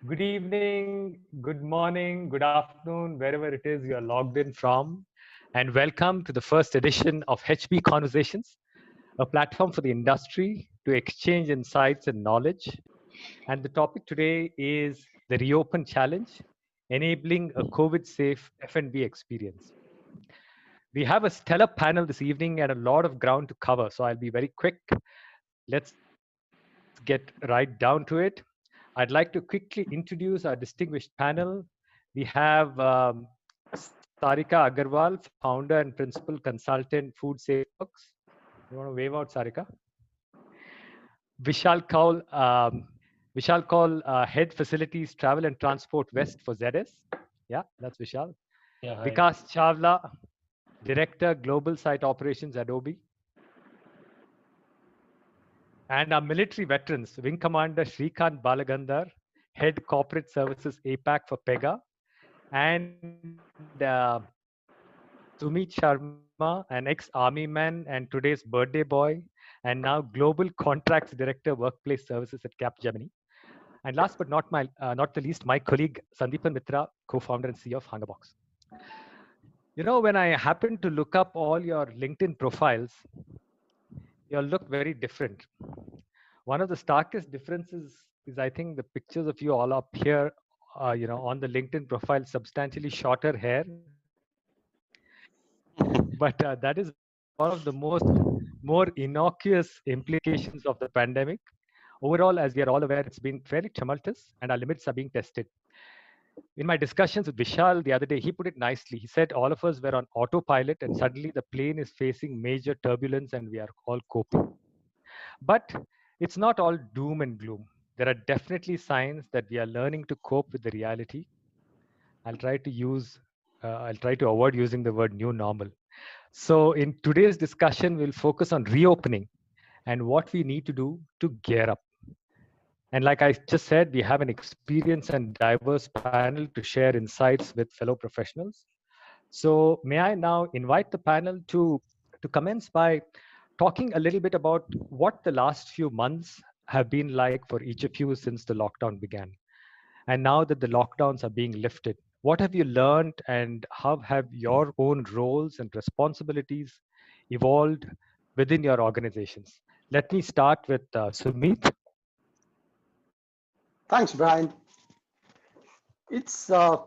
Good evening, good morning, good afternoon, wherever it is you are logged in from. And welcome to the first edition of HB Conversations, a platform for the industry to exchange insights and knowledge. And the topic today is the Reopen Challenge, enabling a COVID safe F&B experience. We have a stellar panel this evening and a lot of ground to cover, so I'll be very quick. Let's get right down to it. I'd like to quickly introduce our distinguished panel. We have Sarika Agarwal, founder and principal consultant, Food Safe Works. You want to wave out, Sarika? Vishal Kaul, Head Facilities, Travel and Transport West for ZS. Yeah, that's Vishal. Yeah, hi. Vikas Chavla, Director, Global Site Operations, Adobe. And our military veterans, Wing Commander Shrikant Balagandhar, Head Corporate Services APAC for PEGA, and Sumit Sharma, an ex-army man and today's birthday boy, and now Global Contracts Director, Workplace Services at Capgemini. And last but not the least, my colleague Sandeepan Mitra, co-founder and CEO of HungerBox. You know, when I happened to look up all your LinkedIn profiles, you all look very different. One of the starkest differences is, I think, the pictures of you all up here, on the LinkedIn profile, substantially shorter hair. But that is one of the more innocuous implications of the pandemic. Overall, as we are all aware, it's been fairly tumultuous and our limits are being tested. In my discussions with Vishal the other day, he put it nicely. He said all of us were on autopilot and suddenly the plane is facing major turbulence and we are all coping. But it's not all doom and gloom. There are definitely signs that we are learning to cope with the reality. I'll try to avoid using the word new normal. So in today's discussion, we'll focus on reopening and what we need to do to gear up. And like I just said, we have an experienced and diverse panel to share insights with fellow professionals. So may I now invite the panel to commence by talking a little bit about what the last few months have been like for each of you since the lockdown began. And now that the lockdowns are being lifted, what have you learned and how have your own roles and responsibilities evolved within your organizations? Let me start with Sumit. Thanks, Brian. It's uh,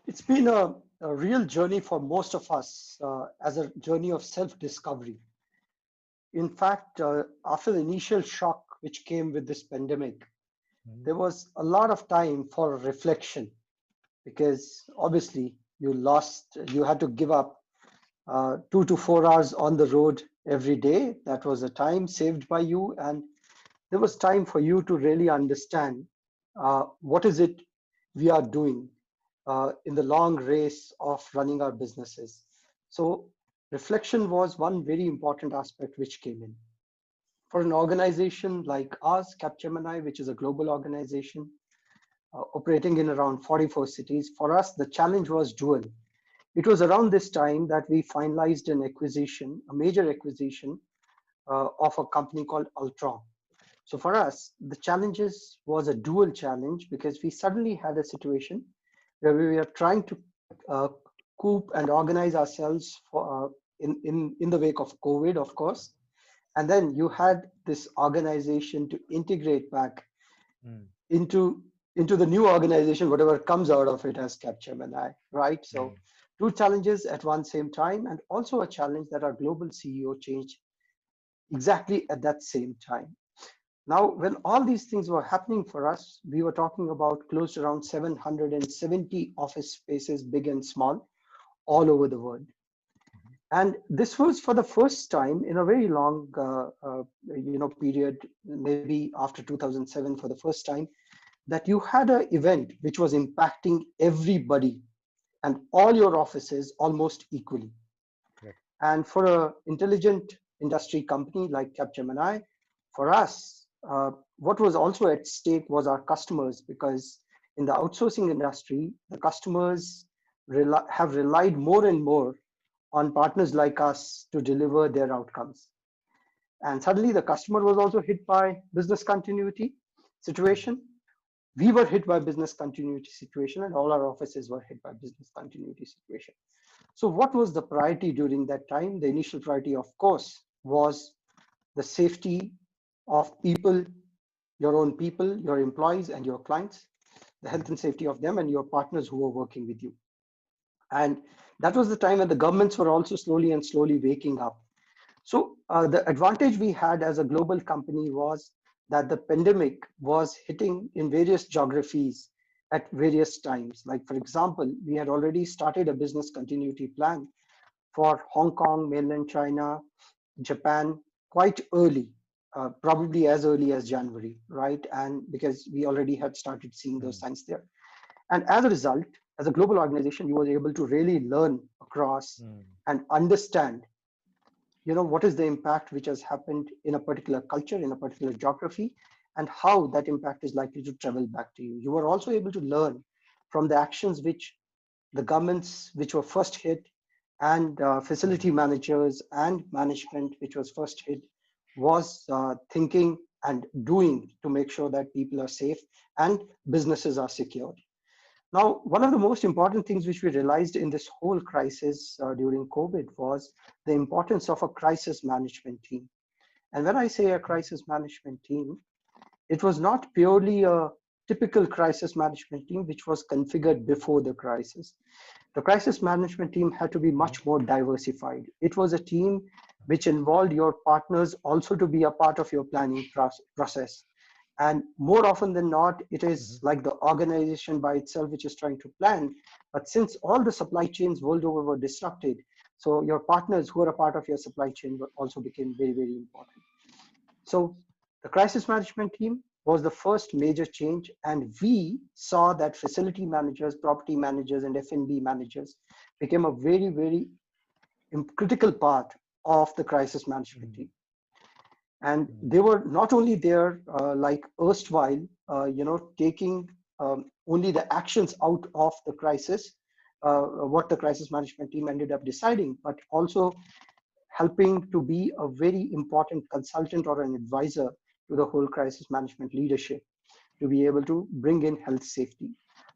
it's been a real journey for most of us as a journey of self-discovery. In fact, after the initial shock which came with this pandemic, there was a lot of time for reflection because obviously you had to give up 2 to 4 hours on the road every day. That was a time saved by you, and there was time for you to really understand what is it we are doing in the long race of running our businesses. So reflection was one very important aspect which came in. For an organization like us, Capgemini, which is a global organization operating in around 44 cities, for us, the challenge was dual. It was around this time that we finalized an acquisition, a major acquisition of a company called Ultron. So for us, the challenges was a dual challenge because we suddenly had a situation where we were trying to uh, cope and organize ourselves for, in the wake of COVID, of course. And then you had this organization to integrate back Mm, into into the new organization, whatever comes out of it as Capgemini, right? So mm, two challenges at one same time, and also a challenge that our global CEO changed exactly at that same time. Now, when all these things were happening for us, we were talking about close to around 770 office spaces, big and small, all over the world. And this was for the first time in a very long, period, maybe after 2007, for the first time, that you had an event which was impacting everybody and all your offices almost equally. correct. And for an intelligent industry company like Capgemini, for us, what was also at stake was our customers, because in the outsourcing industry, the customers have relied more and more on partners like us to deliver their outcomes. And suddenly the customer was also hit by business continuity Mm, situation. we were hit by business continuity situation, and all our offices were hit by business continuity situation. So what was the priority during that time? The initial priority, of course, was the safety of people, your own people, your employees and your clients, the health and safety of them and your partners who were working with you. And that was the time when the governments were also slowly waking up. So the advantage we had as a global company was that the pandemic was hitting in various geographies at various times. Like, for example, we had already started a business continuity plan for Hong Kong, mainland China, Japan quite early, probably as early as January, right? And because we already had started seeing those signs there. And as a result, as a global organization, you were able to really learn across and understand, what is the impact which has happened in a particular culture, in a particular geography, and how that impact is likely to travel back to you. You were also able to learn from the actions which the governments which were first hit and facility managers and management which was first hit was thinking and doing to make sure that people are safe and businesses are secured. Now, one of the most important things which we realized in this whole crisis during COVID was the importance of a crisis management team. And when I say a crisis management team, it was not purely a typical crisis management team which was configured before the crisis. The crisis management team had to be much more diversified. It was a team which involved your partners also to be a part of your planning process. And more often than not, it is like the organization by itself which is trying to plan. But since all the supply chains world over were disrupted, so your partners who are a part of your supply chain also became very important. So the crisis management team was the first major change, and we saw that facility managers, property managers, and F&B managers became a very critical part of the crisis management team. And they were not only there like erstwhile, taking only the actions out of the crisis, what the crisis management team ended up deciding, but also helping to be a very important consultant or an advisor to the whole crisis management leadership to be able to bring in health safety.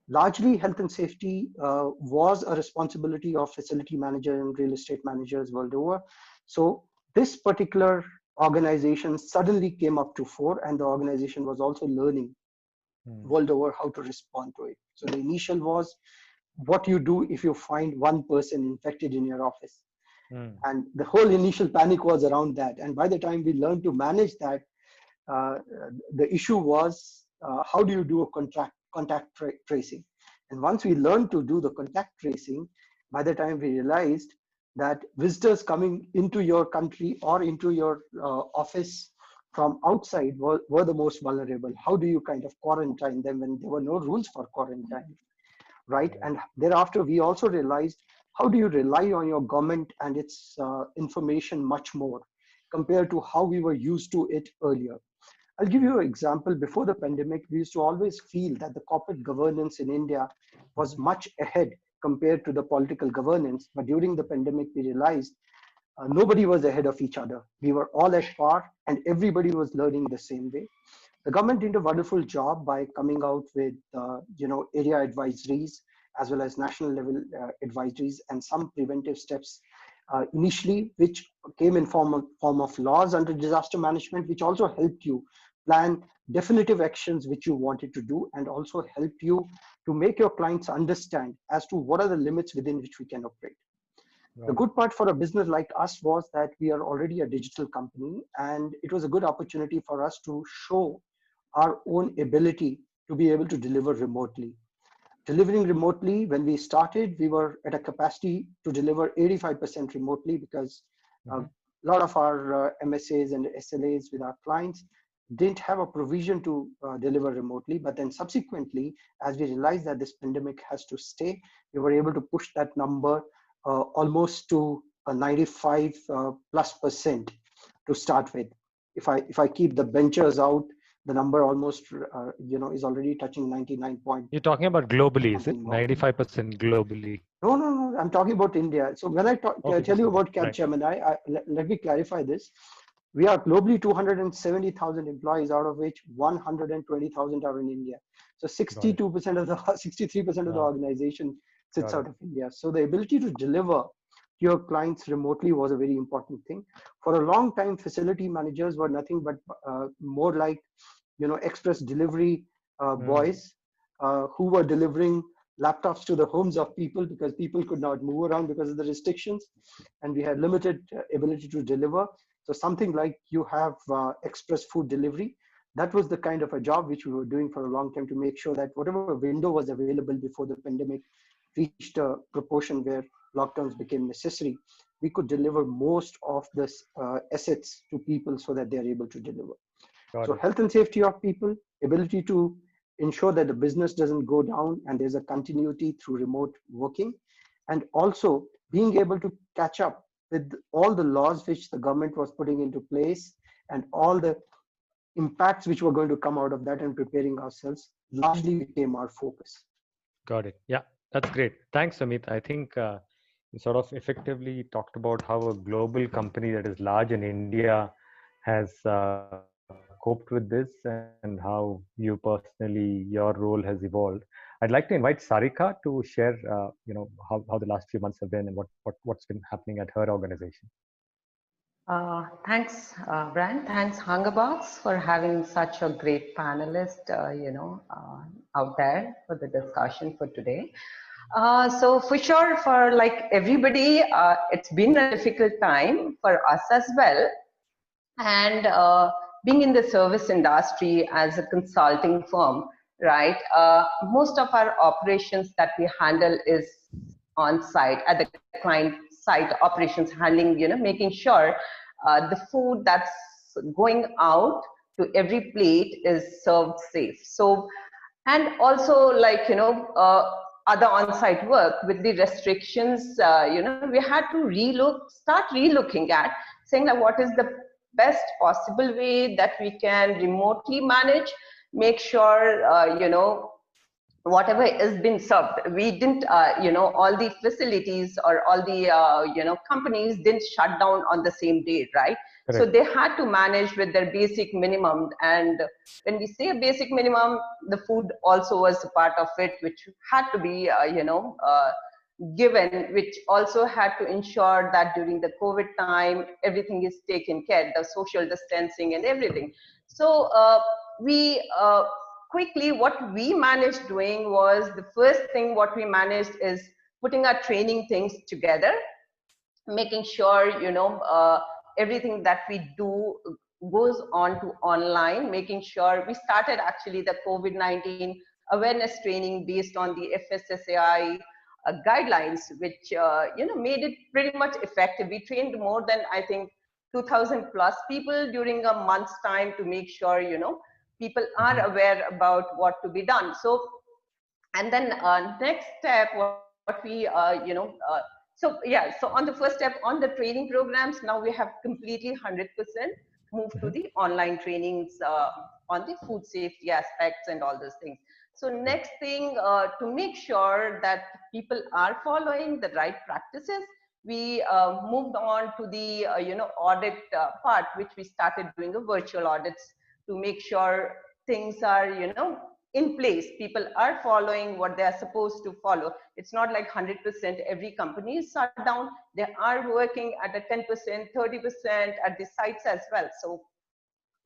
Largely, health and safety was a responsibility of facility manager and real estate managers world over. So this particular organization suddenly came up to fore, and the organization was also learning world over how to respond to it. So the initial was what you do if you find one person infected in your office. And the whole initial panic was around that. And by the time we learned to manage that, the issue was how do you do a contact tracing? And once we learned to do the contact tracing, by the time we realized that visitors coming into your country or into your office from outside were the most vulnerable. How do you kind of quarantine them when there were no rules for quarantine, right? And thereafter, we also realized how do you rely on your government and its information much more compared to how we were used to it earlier. I'll give you an example. Before the pandemic, we used to always feel that the corporate governance in India was much ahead compared to the political governance. But during the pandemic, we realized nobody was ahead of each other. We were all at par and everybody was learning the same way. The government did a wonderful job by coming out with, area advisories as well as national level advisories and some preventive steps initially, which came in form of laws under disaster management, which also helped you plan definitive actions which you wanted to do and also helped you to make your clients understand as to what are the limits within which we can operate. The good part for a business like us was that we are already a digital company, and it was a good opportunity for us to show our own ability to be able to deliver remotely. Delivering remotely, when we started, we were at a capacity to deliver 85% remotely because a lot of our MSAs and SLAs with our clients didn't have a provision to deliver remotely. But then subsequently, as we realized that this pandemic has to stay, we were able to push that number almost to a 95 plus percent to start with. If I keep the benchers out, the number almost is already touching 99 point. You're talking about globally, is it? 95% globally. No. I'm talking about India. So when I tell you about Capgemini, let me clarify this. We are globally 270,000 employees, out of which 120,000 are in India. So Got it. 62% of the 63% of the Wow. organization sits Got out it. of India. So the ability to deliver to your clients remotely was a very important thing. For a long time, facility managers were nothing but more like, express delivery Mm. boys who were delivering laptops to the homes of people because people could not move around because of the restrictions, and we had limited ability to deliver. So something like you have express food delivery. That was the kind of a job which we were doing for a long time to make sure that whatever window was available before the pandemic reached a proportion where lockdowns became necessary, we could deliver most of this assets to people so that they are able to deliver. Got So it. health and safety of people, ability to ensure that the business doesn't go down and there's a continuity through remote working, and also being able to catch up with all the laws which the government was putting into place and all the impacts which were going to come out of that, and preparing ourselves largely became our focus. Got it. Yeah, that's great. Thanks, Amit. I think you sort of effectively talked about how a global company that is large in India has coped with this and how you personally, your role has evolved. I'd like to invite Sarika to share, how the last few months have been and what's been happening at her organization. Thanks, Brian. Thanks, HungerBox, for having such a great panelist, out there for the discussion for today. So for sure, for like everybody, it's been a difficult time for us as well. And being in the service industry as a consulting firm, right? Most of our operations that we handle is on site at the client site operations, handling, making sure the food that's going out to every plate is served safe. So, and also like, other on-site work with the restrictions, we had to start relooking at saying that what is the best possible way that we can remotely manage, make sure, whatever is being served. We didn't, all the facilities or all the, companies didn't shut down on the same day, right? So Correct. they had to manage with their basic minimum. And when we say a basic minimum, the food also was a part of it, which had to be, given, which also had to ensure that during the COVID time, everything is taken care, the social distancing and everything. So we quickly, what we managed doing was, the first thing what we managed is putting our training things together, making sure, everything that we do goes on to online, making sure we started actually the COVID-19 awareness training based on the FSSAI guidelines, which, made it pretty much effective. We trained more than, I think, 2000 plus people during a month's time to make sure, people are Mhm. aware about what to be done. So, and then next step, what we, so yeah, so on the first step, on the training programs, now we have completely 100% moved to Mhm. the online trainings on the food safety aspects and all those things. So Good. next thing, to make sure that people are following the right practices, we moved on to the, audit part, which we started doing a virtual audits to make sure things are, in place. People are following what they are supposed to follow. It's not like 100% every company is shut down. They are working at a 10%, 30% at the sites as well. So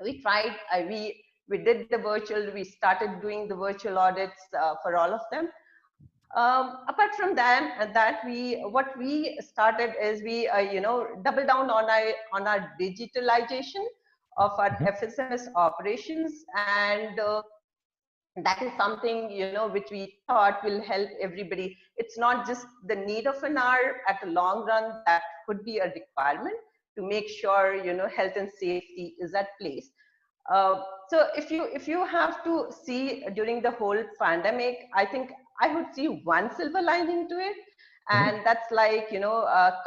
we tried, we did the virtual, we started doing the virtual audits for all of them. Apart from that what we started is we, double down on our digitalization of our Mhm. FSMS operations, and that is something, which we thought will help everybody. It's not just the need of an hour. At a long run, that could be a requirement to make sure, health and safety is at place. So if you have to see during the whole pandemic, I think I would see one silver lining to it, Mhm. and that's like,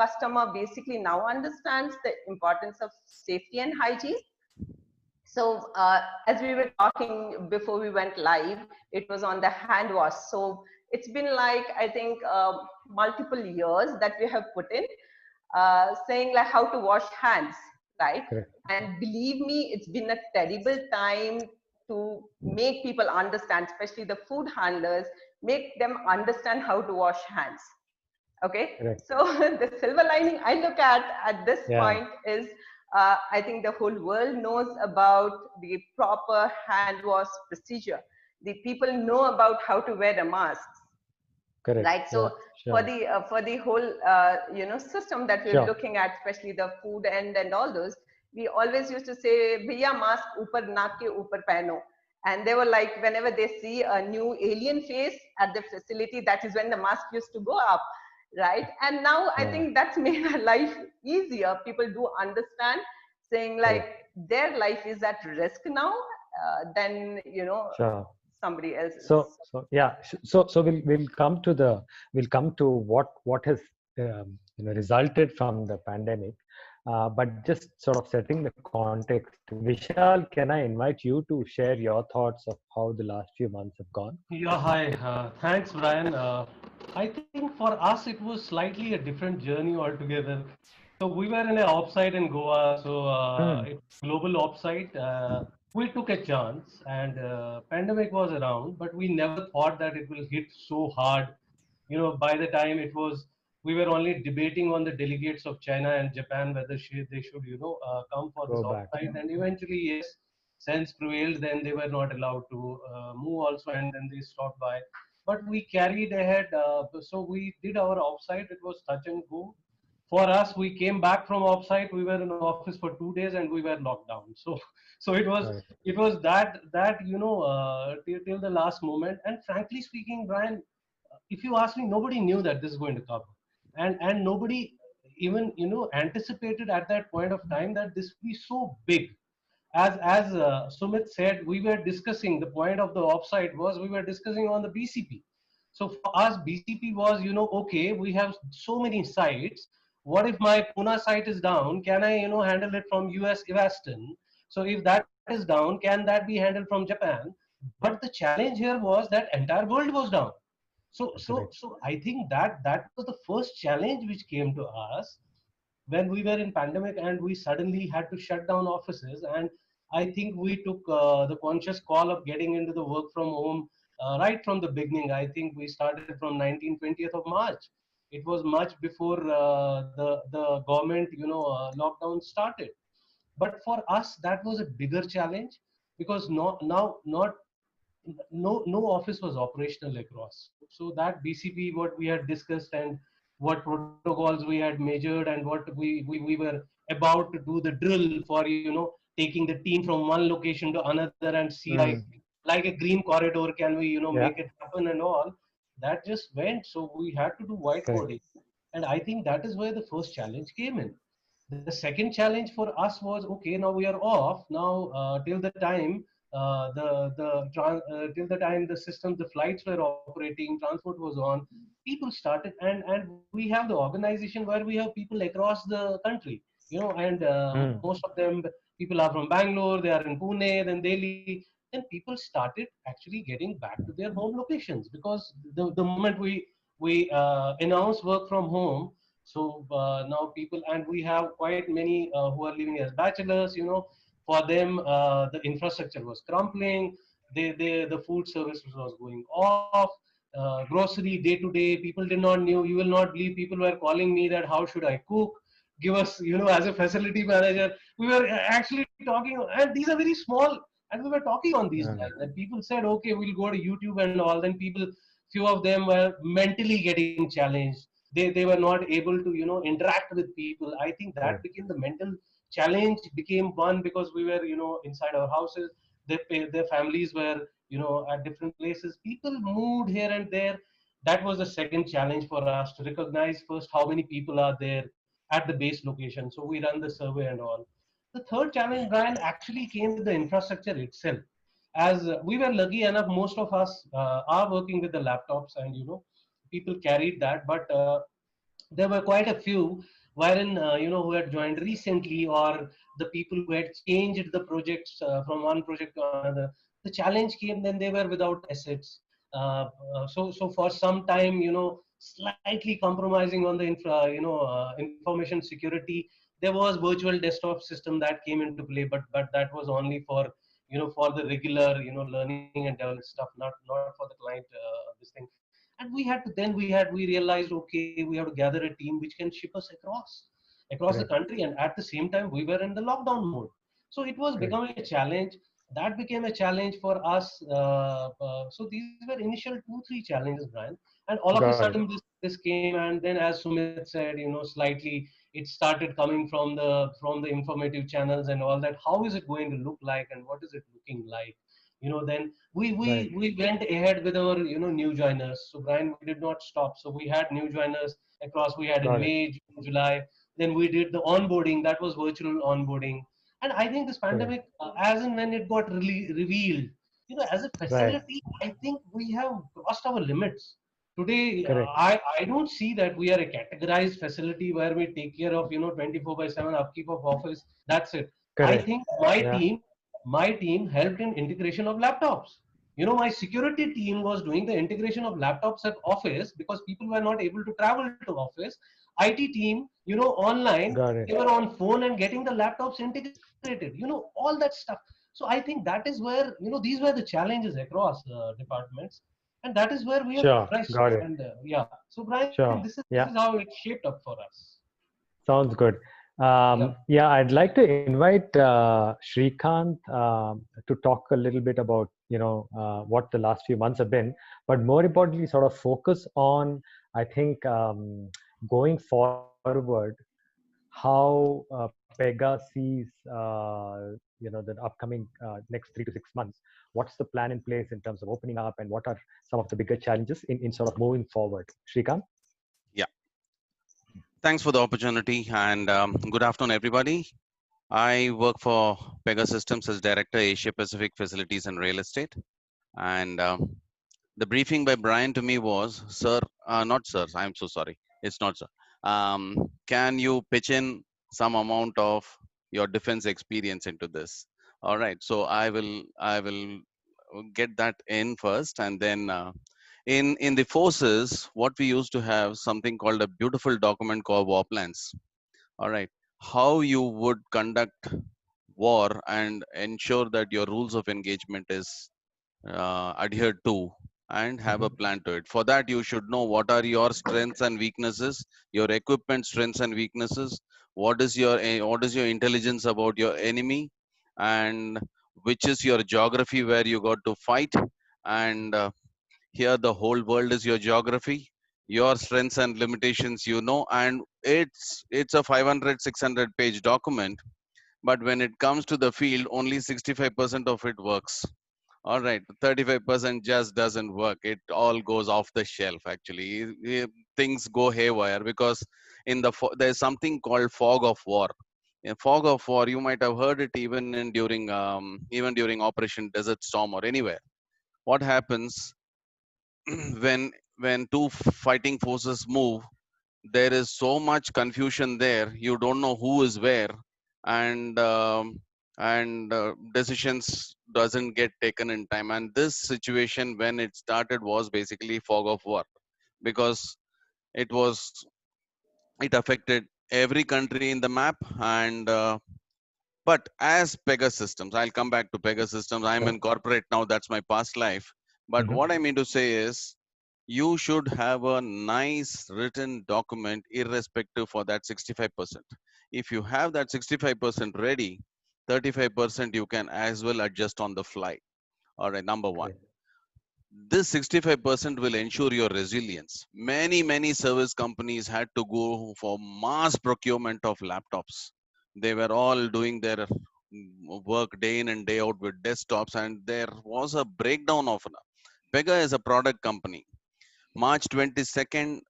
customer basically now understands the importance of safety and hygiene. So as we were talking before we went live, it was on the hand wash. So it's been like, I think, multiple years that we have put in, saying like how to wash hands, right? Correct. And believe me, it's been a terrible time to make people understand, especially the food handlers, make them understand how to wash hands. Okay, Correct. so the silver lining I look at this Yeah. point is, I think the whole world knows about the proper hand wash procedure. The people know about how to wear the masks, Correct. right? Yeah. So Sure. for the whole system that we're Sure. looking at, especially the food and all those, we always used to say bhaiya mask upar naak ke upar pehno. And they were like, whenever they see a new alien face at the facility, that is when the mask used to go up, right? And now I Yeah. think that's made our life easier. People do understand, saying like Correct. their life is at risk now, than Sure. somebody else's. So yeah. So we'll come to what has resulted from the pandemic. But just sort of setting the context, Vishal, can I invite you to share your thoughts of how the last few months have gone? Yeah, hi. Thanks, Brian. I think for us it was slightly a different journey altogether. So we were in an offsite in Goa, so Hmm. it's global offsite. We took a chance, and pandemic was around, but we never thought that it will hit so hard. By the time it was, we were only debating on the delegates of China and Japan whether they should, come for this Go back. offsite, and eventually, yes, sense prevailed. Then they were not allowed to move also, and then they stopped by. But we carried ahead. So we did our offsite. It was touch and go. For us, we came back from offsite. We were in office for 2 days, and we were locked down. So Right. it was that till the last moment. And frankly speaking, Brian, if you ask me, nobody knew that this is going to come, and nobody even anticipated at that point of time that this would be so big. As Sumit said, we were discussing, the point of the offsite was we were discussing on the BCP. So for us, BCP was, okay, we have so many sites. What if my Pune site is down? Can I, handle it from US Evanston? So if that is down, can that be handled from Japan? But the challenge here was that entire world was down. Correct. So I think that was the first challenge which came to us when we were in pandemic, and we suddenly had to shut down offices. And I think we took the conscious call of getting into the work from home right from the beginning. I think we started from 19 20th of March. It was much before the government lockdown started. But for us, that was a bigger challenge, because not no office was operational across. So that BCP, what we had discussed, and what protocols we had measured, and what we were about to do the drill for, taking the team from one location to another and see Hmm. like a green corridor, can we Yeah. make it happen and all. That just went. So we had to do Correct. whiteboarding, and I think that is where the first challenge came in. The second challenge for us was, okay, now we are off now, till the time till the time the system, the flights were operating, transport was on, people started, and we have the organization where we have people across the country, and Hmm. most of them, people are from Bangalore, they are in Pune, then Delhi. Then people started actually getting back to their home locations, because the moment we announce work from home. So now people, and we have quite many who are living as bachelors. For them, the infrastructure was crumbling. The food service was going off. Grocery day to day, people did not knew. You will not believe, people were calling me that how should I cook? Give us, as a facility manager, we were actually talking, and these are very small, and we were talking on these Hmm. lines. And people said, okay, we'll go to YouTube and all. Then people, few of them were mentally getting challenged. They were not able to interact with people. I think that Correct. became the mental challenge became one, because we were inside our houses. Their families were at different places. People moved here and there. That was the second challenge for us, to recognize first how many people are there at the base location. So we run the survey and all. The third challenge, Brian, actually came with the infrastructure itself. As we were lucky enough, most of us are working with the laptops, and people carried that. But there were quite a few wherein who had joined recently, or the people who had changed the projects from one project to another. The challenge came, then they were without assets. So for some time, slightly compromising on the information security. There was virtual desktop system that came into play, but that was only for for the regular learning and development stuff, not for the client this thing. And we realized, okay, we have to gather a team which can ship us across the Correct. country, and at the same time we were in the lockdown mode. So it was Correct. becoming a challenge. That became a challenge for us. So these were initial 2-3 challenges, Brian. And all of a Got it. sudden this came, and then, as Sumit said, slightly it started coming from the informative channels and all that. How is it going to look like, and what is it looking like? Then Right. we went ahead with our new joiners. So, Brian, we did not stop. So we had new joiners across. We had in Got it. May, June, July. Then we did the onboarding. That was virtual onboarding. And I think this Correct. pandemic, as and when it got really revealed, as a Right. facility, I think we have crossed our limits. Today, Correct. I don't see that we are a categorized facility where we take care of 24/7 upkeep of office. That's it. I Correct. think Yeah. my team helped in integration of laptops. My security team was doing the integration of laptops at office because people were not able to travel to office. IT team, online, Got they it. were on phone and getting the laptops integrated, all that stuff. So I think that is where, these were the challenges across departments, and that is where we have Sure. pressed. Got it. And yeah, so Brian, this Sure. is Yeah. how it shaped up for us. Sounds good. Yeah. Yeah, I'd like to invite Shrikant to talk a little bit about what the last few months have been, but more importantly, sort of focus on, I think, going forward, how Pega sees the upcoming next 3 to 6 months. What's the plan in place in terms of opening up, and what are some of the bigger challenges in sort of moving forward? Shrikant? Yeah, thanks for the opportunity and good afternoon, everybody. I work for Pega Systems as Director Asia Pacific Facilities and Real Estate. And the briefing by Brian to me was, Sir, not sir, I'm so sorry. It's not sir. Can you pitch in some amount of your defense experience into this? All right. So I will get that in first, and then in the forces, what we used to have something called a beautiful document called war plans. All right, how you would conduct war and ensure that your rules of engagement is adhered to, and have a Hmm. plan to it. For that, you should know what are your strengths and weaknesses, your equipment strengths and weaknesses, what is your intelligence about your enemy, and which is your geography where you got to fight. And here the whole world is your geography, your strengths and limitations, and it's a 500 600 page document. But when it comes to the field, only 65% of it works. All right, 35% just doesn't work. It all goes off the shelf. Actually, things go haywire because there's something called fog of war. In fog of war, you might have heard it even during Operation Desert Storm or anywhere. What happens when two fighting forces move? There is so much confusion there. You don't know who is where, and decisions doesn't get taken in time. And this situation, when it started, was basically fog of war, because it was it affected every country in the map. And but as Pegasystems, I'll come back to Pegasystems. I'm Sure. in corporate now. That's my past life. But Hmm. what I mean to say is, you should have a nice written document irrespective for that 65%. If you have that 65% ready, 35% you can as well adjust on the fly. All right, number one. Great. This 65% will ensure your resilience. Many service companies had to go for mass procurement of laptops. They were all doing their work day in and day out with desktops, and there was a breakdown of Pega is a product company. March 22nd,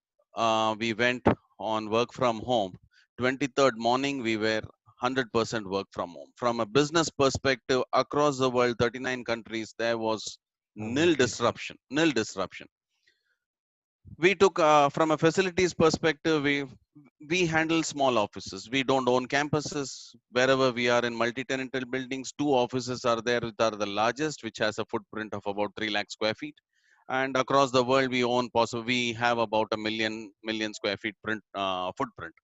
we went on work from home. 23rd morning, we were 100% work from home. From a business perspective, across the world, 39 countries, there was Oh, nil okay. disruption. Nil disruption. We took, from a facilities perspective, we handle small offices. We don't own campuses. Wherever we are in multi-tenanted buildings, two offices are there that are the largest, which has a footprint of about 3 lakh square feet. and across the world we own possibly we have about a million square feet footprint,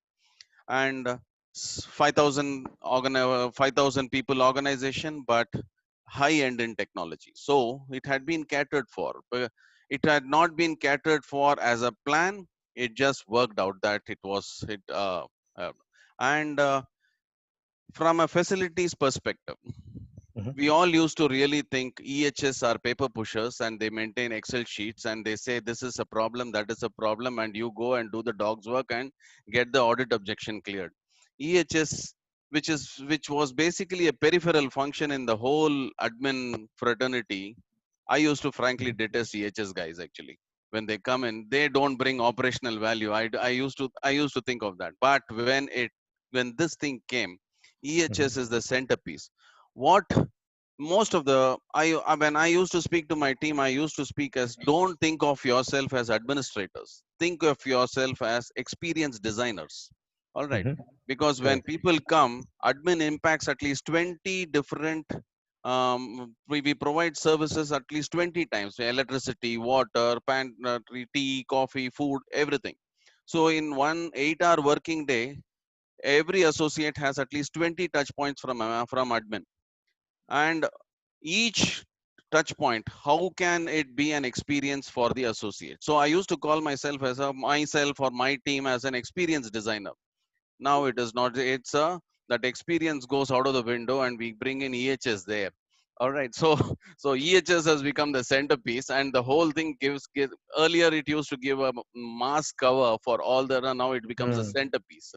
and 5,000 people organization, but high end in technology. So it had been catered for. It had not been catered for as a plan. It just worked out that it was it. Uh, and From a facilities perspective, Mhm. we all used to really think EHS are paper pushers and they maintain Excel sheets and they say this is a problem, that is a problem, and you go and do the dog's work and get the audit objection cleared. EHS, which was basically a peripheral function in the whole admin fraternity. I used to frankly detest EHS guys actually. When they come in, they don't bring operational value. I used to think of that. But when this thing came, Mhm. EHS is the centerpiece. What most of the when I used to speak to my team, I used to speak as, don't think of yourself as administrators, think of yourself as experienced designers. All right, Mhm. because when Correct. people come, admin impacts at least 20 different, we provide services at least 20 times: electricity, water, pantry, tea, coffee, food, everything. So in one 8-hour working day, every associate has at least 20 touch points from admin. And each touch point, how can it be an experience for the associate? So I used to call myself or my team as an experienced designer. Now it is not. It's a that experience goes out of the window and we bring in EHS there. All right, so so EHS has become the centerpiece, and the whole thing earlier it used to give a mass cover for all the, now it becomes a Mm. centerpiece.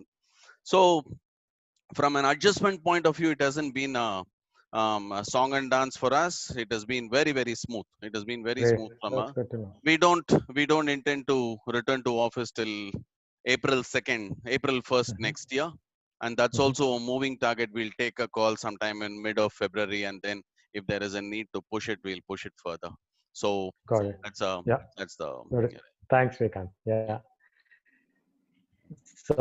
So from an adjustment point of view, it hasn't been a song and dance for us. It has been very, very smooth. It has been very Great. smooth. That's good to know. We don't intend to return to office till April 1st Mhm. next year, and that's Mhm. also a moving target. We'll take a call sometime in mid of February, and then if there is a need to push it, we'll push it further. So Got it. that's uh Yeah. that's the Got it. yeah. Thanks, Srikanth. Yeah. So,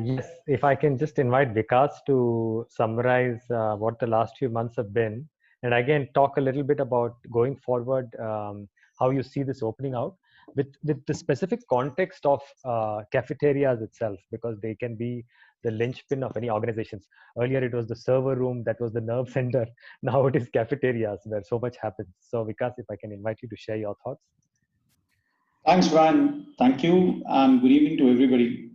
yes, if I can just invite Vikas to summarize what the last few months have been, and again talk a little bit about going forward, how you see this opening out with the specific context of cafeterias itself, because they can be the linchpin of any organizations. Earlier, it was the server room that was the nerve center. Now it is cafeterias where so much happens. So, Vikas, if I can invite you to share your thoughts. Thanks, Brian. Thank you, and good evening to everybody.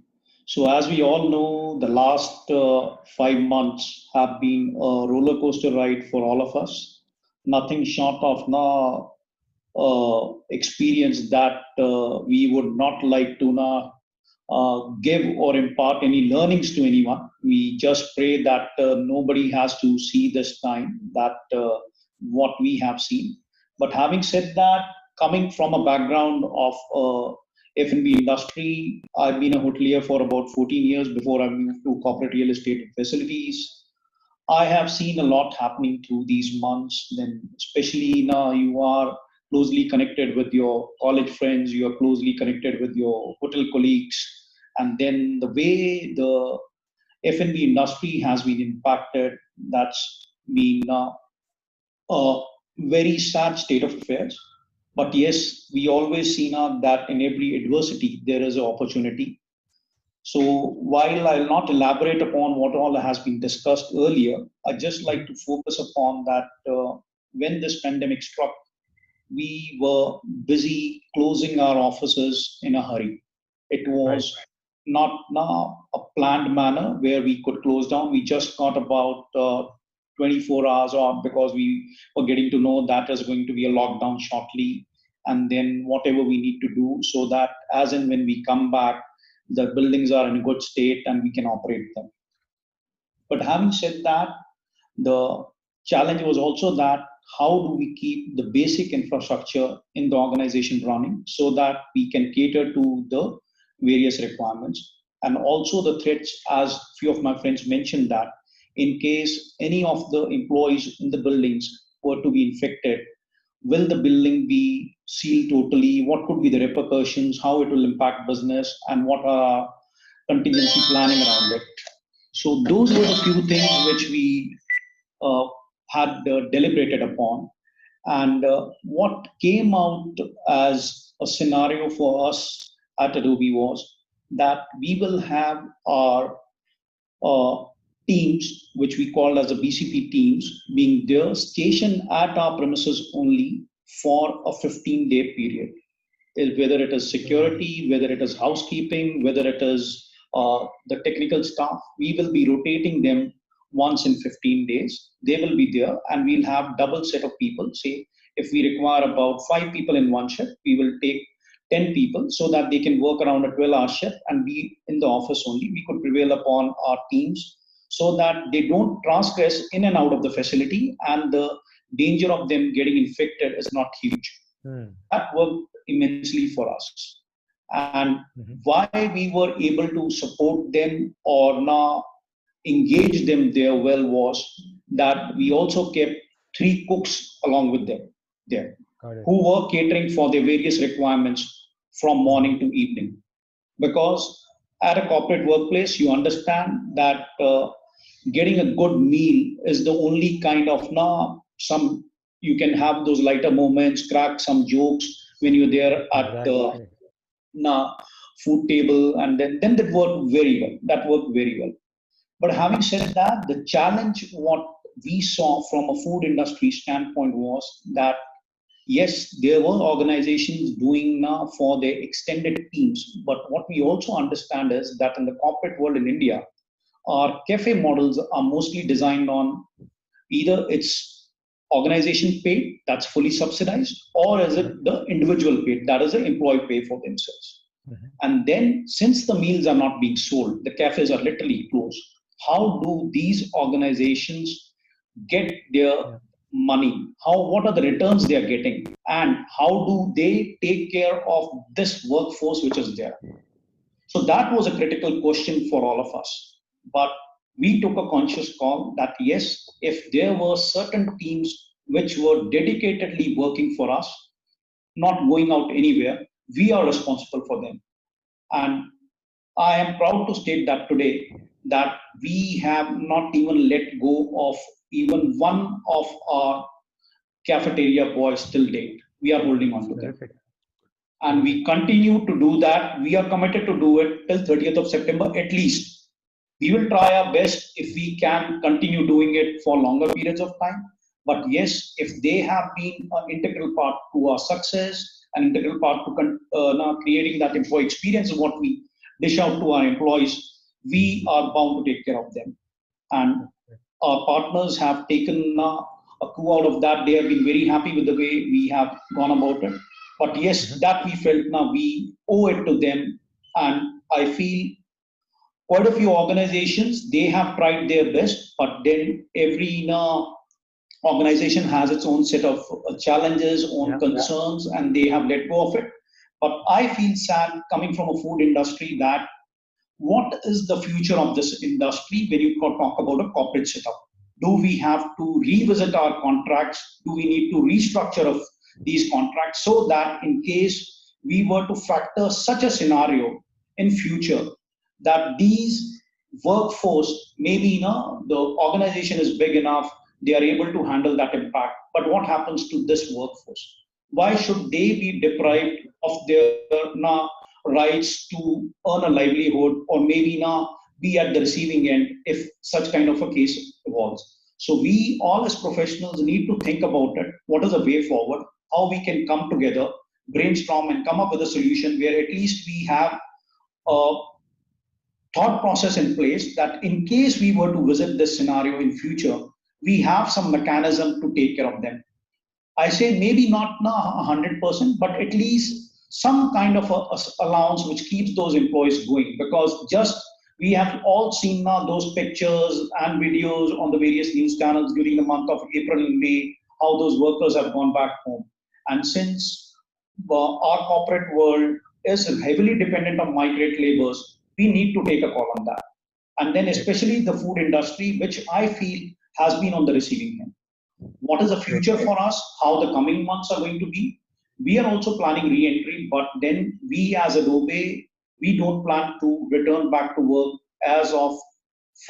So, as we all know, the last 5 months have been a roller coaster ride for all of us. Nothing short of now experience that we would not like to now give or impart any learnings to anyone. We just pray that nobody has to see this time that what we have seen. But having said that, coming from a background of F&B industry, I've been a hotelier for about 14 years before I moved to corporate real estate and facilities. I have seen a lot happening through these months. Then, especially now, you are closely connected with your college friends, you are closely connected with your hotel colleagues, and then the way the F&B industry has been impacted, that's been a very sad state of affairs. But yes, we always see now that in every adversity there is an opportunity. So while I'll not elaborate upon what all has been discussed earlier, I just like Mhm. to focus upon that when this pandemic struck, we were busy closing our offices in a hurry. It Right. was not now a planned manner where we could close down. We just got about 24 hours off because we were getting to know that is going to be a lockdown shortly. And then whatever we need to do so that as and when we come back, the buildings are in a good state and we can operate them. But having said that, the challenge was also that how do we keep the basic infrastructure in the organization running so that we can cater to the various requirements, and also the threats, as few of my friends mentioned, that in case any of the employees in the buildings were to be infected, will the building be sealed totally? What could be the repercussions? How it will impact business? And what are contingency planning around it? So those were the few things which we uh, had deliberated upon. And what came out as a scenario for us at Adobe was that we will have our uh, teams, which we call as the BCP teams, being there stationed at our premises only for a 15-day period. Whether it is security, whether it is housekeeping, whether it is the technical staff, we will be rotating them once in 15 days. They will be there and we'll have double set of people. Say, if we require about 5 people in one shift, we will take 10 people so that they can work around a 12-hour shift and be in the office only. We could prevail upon our teams so that they don't transgress in and out of the facility and the danger of them getting infected is not huge. That worked immensely for us. And why we were able to support them or now engage them there well was that we also kept 3 cooks along with them there who were catering for their various requirements from morning to evening. Because at a corporate workplace, you understand that getting a good meal is the only kind of now some you can have those lighter moments, crack some jokes when you're there at the food table, and then that worked very well. That worked very well. But having said that, the challenge what we saw from a food industry standpoint was that yes, there were organizations doing now for their extended teams, but what we also understand is that in the corporate world in India, our cafe models are mostly designed on either it's organization paid, that's fully subsidized, or is it the individual paid, that is the employee pay for themselves. And then since the meals are not being sold, the cafes are literally closed. How do these organizations get their money? What are the returns they are getting? And how do they take care of this workforce which is there? So that was a critical question for all of us. But we took a conscious call that yes, if there were certain teams which were dedicatedly working for us, not going out anywhere, we are responsible for them. And I am proud to state that today that we have not even let go of even one of our cafeteria boys till date. We are holding on to them. And we continue to do that. We are committed to do it till 30th of September at least. We will try our best if we can continue doing it for longer periods of time. But yes, if they have been an integral part to our success, an integral part to now creating that employee experience is what we dish out to our employees, we are bound to take care of them. And our partners have taken a coup out of that. They have been very happy with the way we have gone about it. But yes, that we felt now we owe it to them. And I feel quite a few organizations, they have tried their best, but then every organization has its own set of challenges, own concerns, and they have let go of it. But I feel sad coming from a food industry that what is the future of this industry when you talk about a corporate setup? Do we have to revisit our contracts? Do we need to restructure of these contracts so that in case we were to factor such a scenario in future, that these workforce, maybe the organization is big enough, they are able to handle that impact. But what happens to this workforce? Why should they be deprived of their rights to earn a livelihood or maybe be at the receiving end if such kind of a case evolves? So we all as professionals need to think about it. What is the way forward? How we can come together, brainstorm and come up with a solution where at least we have a thought process in place that in case we were to visit this scenario in future, we have some mechanism to take care of them. I say maybe not 100%, but at least some kind of a allowance which keeps those employees going. Because just we have all seen now those pictures and videos on the various news channels during the month of April and May, how those workers have gone back home. And since our corporate world is heavily dependent on migrant laborers, we need to take a call on that. And then especially the food industry, which I feel has been on the receiving end. What is the future for us? How the coming months are going to be? We are also planning re-entry, but then we as Adobe, we don't plan to return back to work as of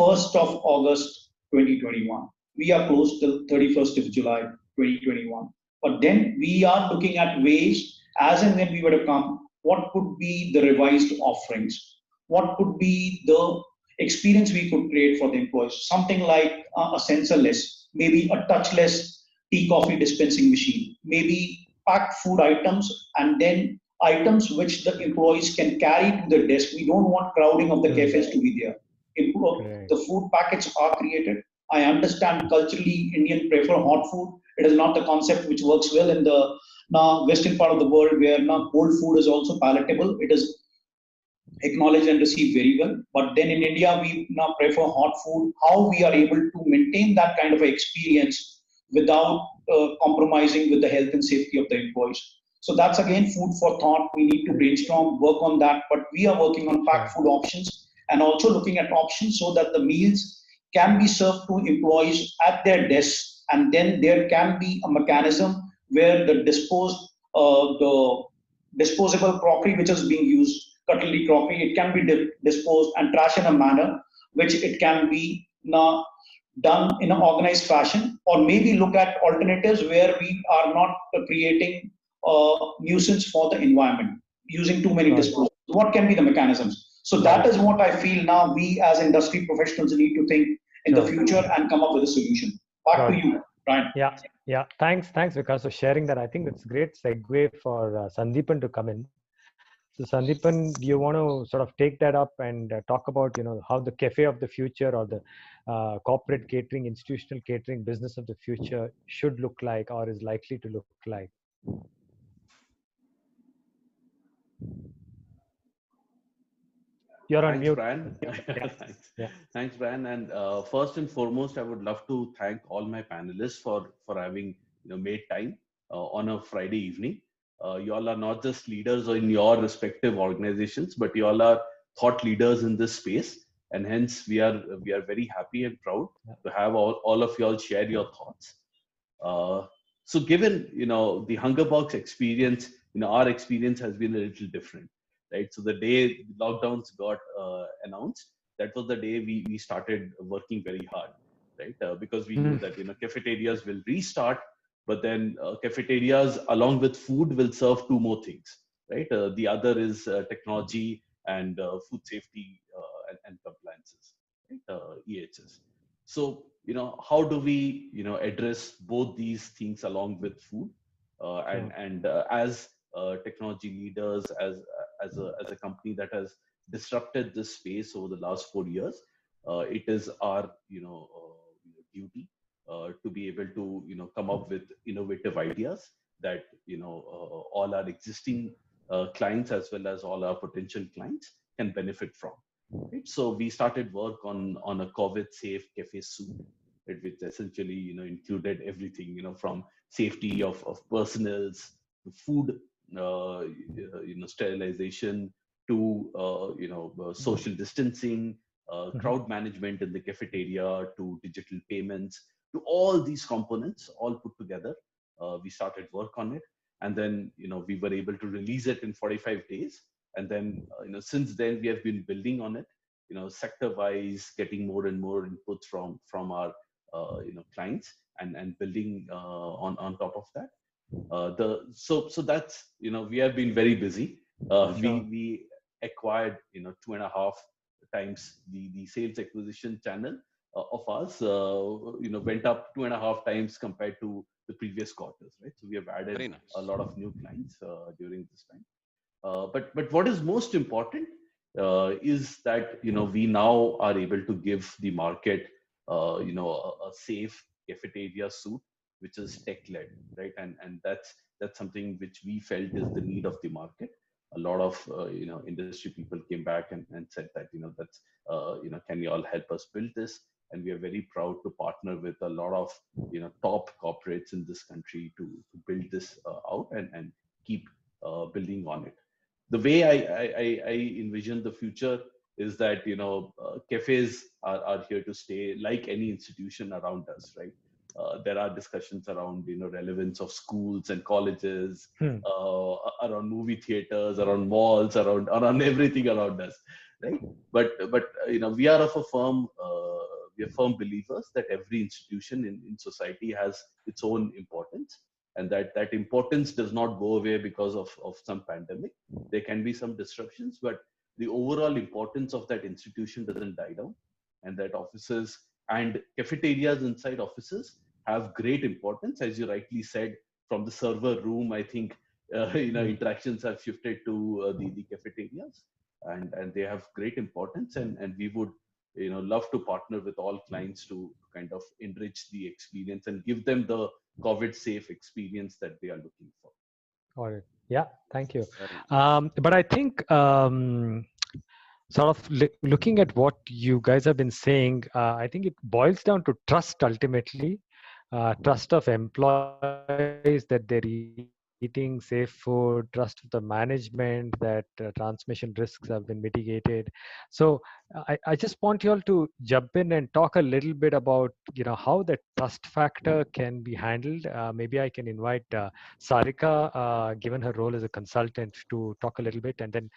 1st of August 2021. We are closed till 31st of July 2021. But then we are looking at ways, as and when we were to come, what could be the revised offerings? What could be the experience we could create for the employees? Something like a sensorless, maybe a touchless tea coffee dispensing machine, maybe packed food items, and then items which the employees can carry to their desk. We don't want crowding of the cafes to be there. Correct. The food packets are created. I understand culturally Indian prefer hot food. It is not the concept which works well in the now western part of the world where now cold food is also palatable. It is acknowledged and received very well. But then in India, we now prefer hot food. How we are able to maintain that kind of experience without compromising with the health and safety of the employees. So that's again food for thought. We need to brainstorm, work on that. But we are working on packed food options and also looking at options so that the meals can be served to employees at their desks, and then there can be a mechanism where the disposable crockery which is being used, cutlery crockery, it can be disposed and trashed in a manner which it can be now done in an organized fashion, or maybe look at alternatives where we are not creating nuisance for the environment using too many disposals. What can be the mechanisms? So that is what I feel now we as industry professionals need to think in the future and come up with a solution. Back to you, Brian. Yeah. Thanks, Vikas, for sharing that. I think it's a great segue for Sandeepan to come in. So Sandeepan, do you want to sort of take that up and talk about, how the cafe of the future or the corporate catering, institutional catering business of the future should look like or is likely to look like? You're on Thanks, mute. Brian. Thanks. Thanks, Brian. And first and foremost, I would love to thank all my panelists for having made time on a Friday evening. You all are not just leaders in your respective organizations, but you all are thought leaders in this space, and hence we are very happy and proud to have all of you all share your thoughts. So given the HungerBox experience, our experience has been a little different, right? So the day lockdowns got announced, that was the day we started working very hard, right? Because we knew that cafeterias will restart, but then cafeterias along with food will serve two more things, right? The other is technology and food safety and compliances, right? EHS. So how do we address both these things along with food, and as technology leaders, as a company that has disrupted this space over the last 4 years, it is our duty to be able to come up with innovative ideas that all our existing clients as well as all our potential clients can benefit from. Right? So we started work on a COVID-safe cafe suite, right, which essentially included everything from safety of personals to food, sterilization to social distancing, crowd management in the cafeteria to digital payments, to all these components all put together. We started work on it, and then we were able to release it in 45 days. And then since then we have been building on it, sector wise, getting more and more inputs from our clients, and building on top of that. So that's we have been very busy. We acquired 2.5 times the sales acquisition channel of us. Went up 2.5 times compared to the previous quarters, right? So we have added a lot of new clients during this time. But what is most important is that we now are able to give the market a safe cafeteria suite which is tech led, right? And that's something which we felt is the need of the market. A lot of industry people came back and said that that's can you all help us build this? And we are very proud to partner with a lot of top corporates in this country to build this out and keep building on it. The way I envision the future is that cafes are here to stay, like any institution around us, right? There are discussions around relevance of schools and colleges, around movie theaters, around malls, around everything around us, right? But we are of a firm we are firm believers that every institution in society has its own importance, and that importance does not go away because of some pandemic. There can be some disruptions, but the overall importance of that institution doesn't die down, and that offices and cafeterias inside offices have great importance. As you rightly said, from the server room, I think interactions have shifted to the cafeterias, and they have great importance, and we would love to partner with all clients to kind of enrich the experience and give them the COVID safe experience that they are looking for. All right. Yeah, thank you. Correct. But I think sort of looking at what you guys have been saying, I think it boils down to trust ultimately. Trust of employees that they're eating safe food, trust of the management that transmission risks have been mitigated. So I just want you all to jump in and talk a little bit about how the trust factor can be handled. Maybe I can invite Sarika, given her role as a consultant, to talk a little bit, and then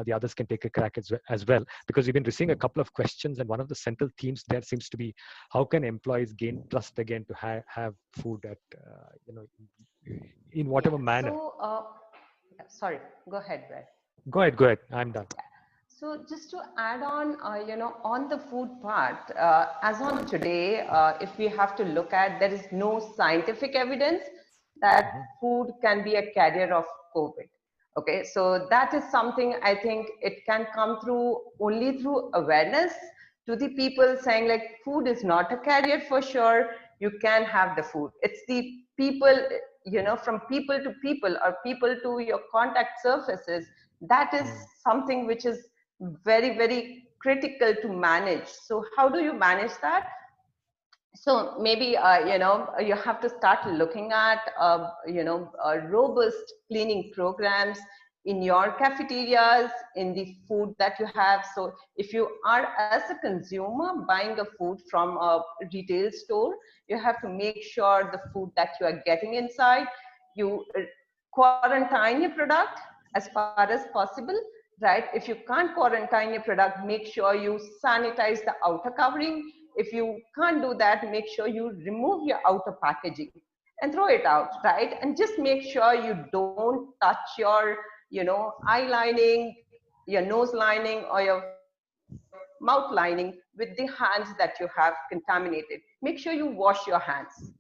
the others can take a crack as well, because we've been receiving a couple of questions, and one of the central themes there seems to be how can employees gain trust again to have food at in whatever Yeah. manner. Sorry, go ahead, Brett. Go ahead, I'm done. So just to add on, on the food part, as on today, if we have to look at, there is no scientific evidence that food can be a carrier of COVID. Okay, so that is something I think it can come through only through awareness to the people saying like food is not a carrier for sure. You can have the food. It's the people, from people to people or people to your contact surfaces. That is something which is very, very critical to manage. So how do you manage that? So maybe you have to start looking at robust cleaning programs in your cafeterias, in the food that you have. So if you are as a consumer buying a food from a retail store, you have to make sure the food that you are getting inside, you quarantine your product as far as possible, right? If you can't quarantine your product, make sure you sanitize the outer covering. If you can't do that, make sure you remove your outer packaging and throw it out, right? And just make sure you don't touch your, eye lining, your nose lining, or your mouth lining with the hands that you have contaminated. Make sure you wash your hands,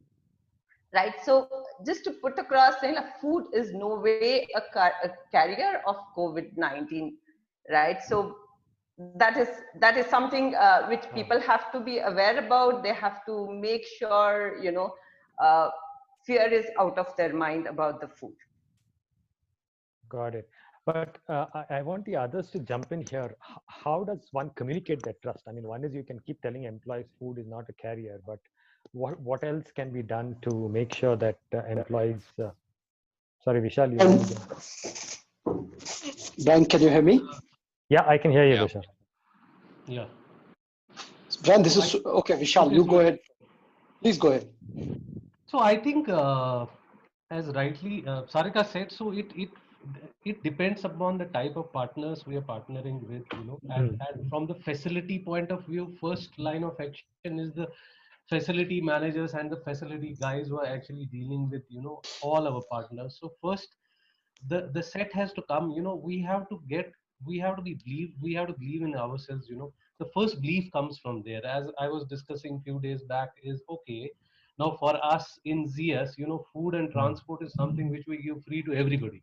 right? So just to put across, saying like food is no way a carrier of COVID-19, right? So that is something which people have to be aware about. They have to make sure, uh, fear is out of their mind about the food. Got it. But I want the others to jump in here. How does one communicate that trust? I mean, one is you can keep telling employees food is not a carrier, but what else can be done to make sure that employees? Sorry, Vishal, you want to jump? Brian, can you hear me? Yeah, I can hear you, Yeah. Vishal. Yeah. Brian, this is okay. Vishal, Okay, you so- go ahead. Please go ahead. So I think, as rightly Sarika said, so it depends upon the type of partners we are partnering with, and from the facility point of view, first line of action is the facility managers and the facility guys who are actually dealing with, all our partners. So first, the set has to come. We have to believe in ourselves. The first belief comes from there. As I was discussing few days back, is okay. Now for us in ZS, food and transport is something which we give free to everybody.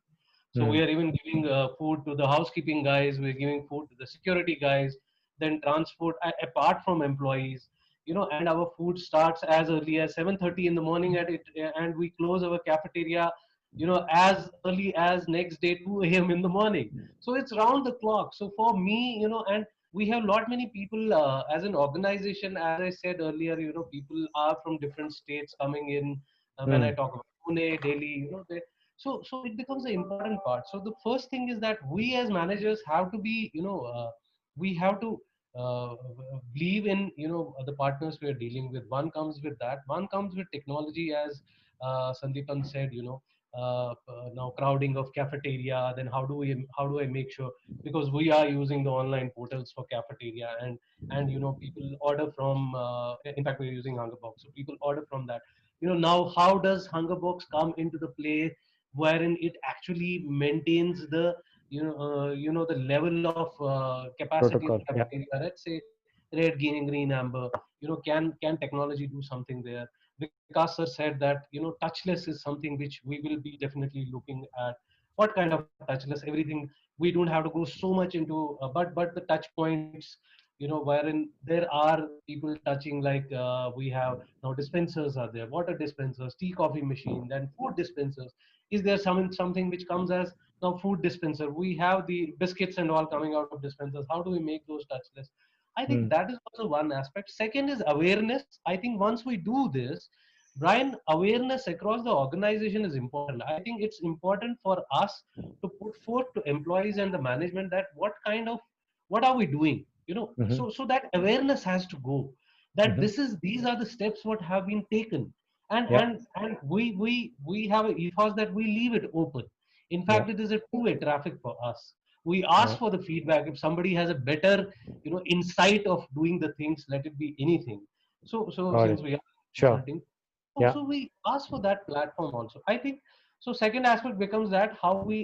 So we are even giving food to the housekeeping guys. We're giving food to the security guys. Then transport apart from employees. And our food starts as early as 7:30 in the morning and we close our cafeteria, as early as next day 2 a.m. in the morning. So it's round the clock. So for me, and we have lot many people as an organization. As I said earlier, people are from different states coming in. When I talk about Pune, Delhi, so it becomes an important part. So the first thing is that we as managers have to be, we have to uh, believe in, the partners we are dealing with. One comes with that. One comes with technology, as Sandeepan said, now crowding of cafeteria. Then how do I make sure, because we are using the online portals for cafeteria, and people order from. In fact, we're using HungerBox, so people order from that. now how does HungerBox come into the play, wherein it actually maintains the the level of capacity of Protocol. Yeah. cafeteria. Let's say red, green, amber. Can technology do something there? Vikas sir said that touchless is something which we will be definitely looking at. What kind of touchless? Everything, we don't have to go so much into, but the touch points, wherein there are people touching, like we have now dispensers are there, water dispensers, tea coffee machine, then food dispensers. Is there something which comes as now food dispenser? We have the biscuits and all coming out of dispensers. How do we make those touchless? I think Mm. that is also one aspect. Second is awareness. I think once we do this, Brian, awareness across the organization is important. I think it's important for us to put forth to employees and the management that what are we doing? Mm-hmm. So that awareness has to go. That Mm-hmm. these are the steps what have been taken, and Yeah. we have an ethos that we leave it open. In Yeah. fact, it is a two-way traffic for us. We Yeah. ask for the feedback. If somebody has a better insight of doing the things, let it be anything. So Got since it. we are Sure. consulting, Yeah. so we ask for that platform also, I think. So second aspect becomes that how we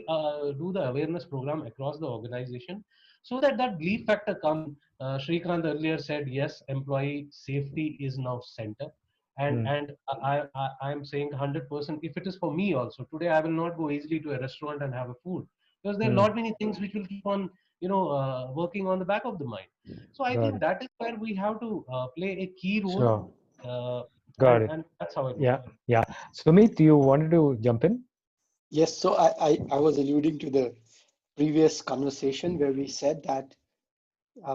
do the awareness program across the organization, so that that belief factor comes in. Shrikant earlier said yes, employee safety is now center, Mm. and I'm saying 100%. If it is for me also, today I will not go easily to a restaurant and have a food, because there are Mm. not many things which will keep on working on the back of the mind. So I Got think it. that is where we have to play a key role, Sure. uh, Got it. and that's how I look Yeah. at it. Yeah. Sumit, you wanted to jump in? Yes, so I was alluding to the previous conversation where we said that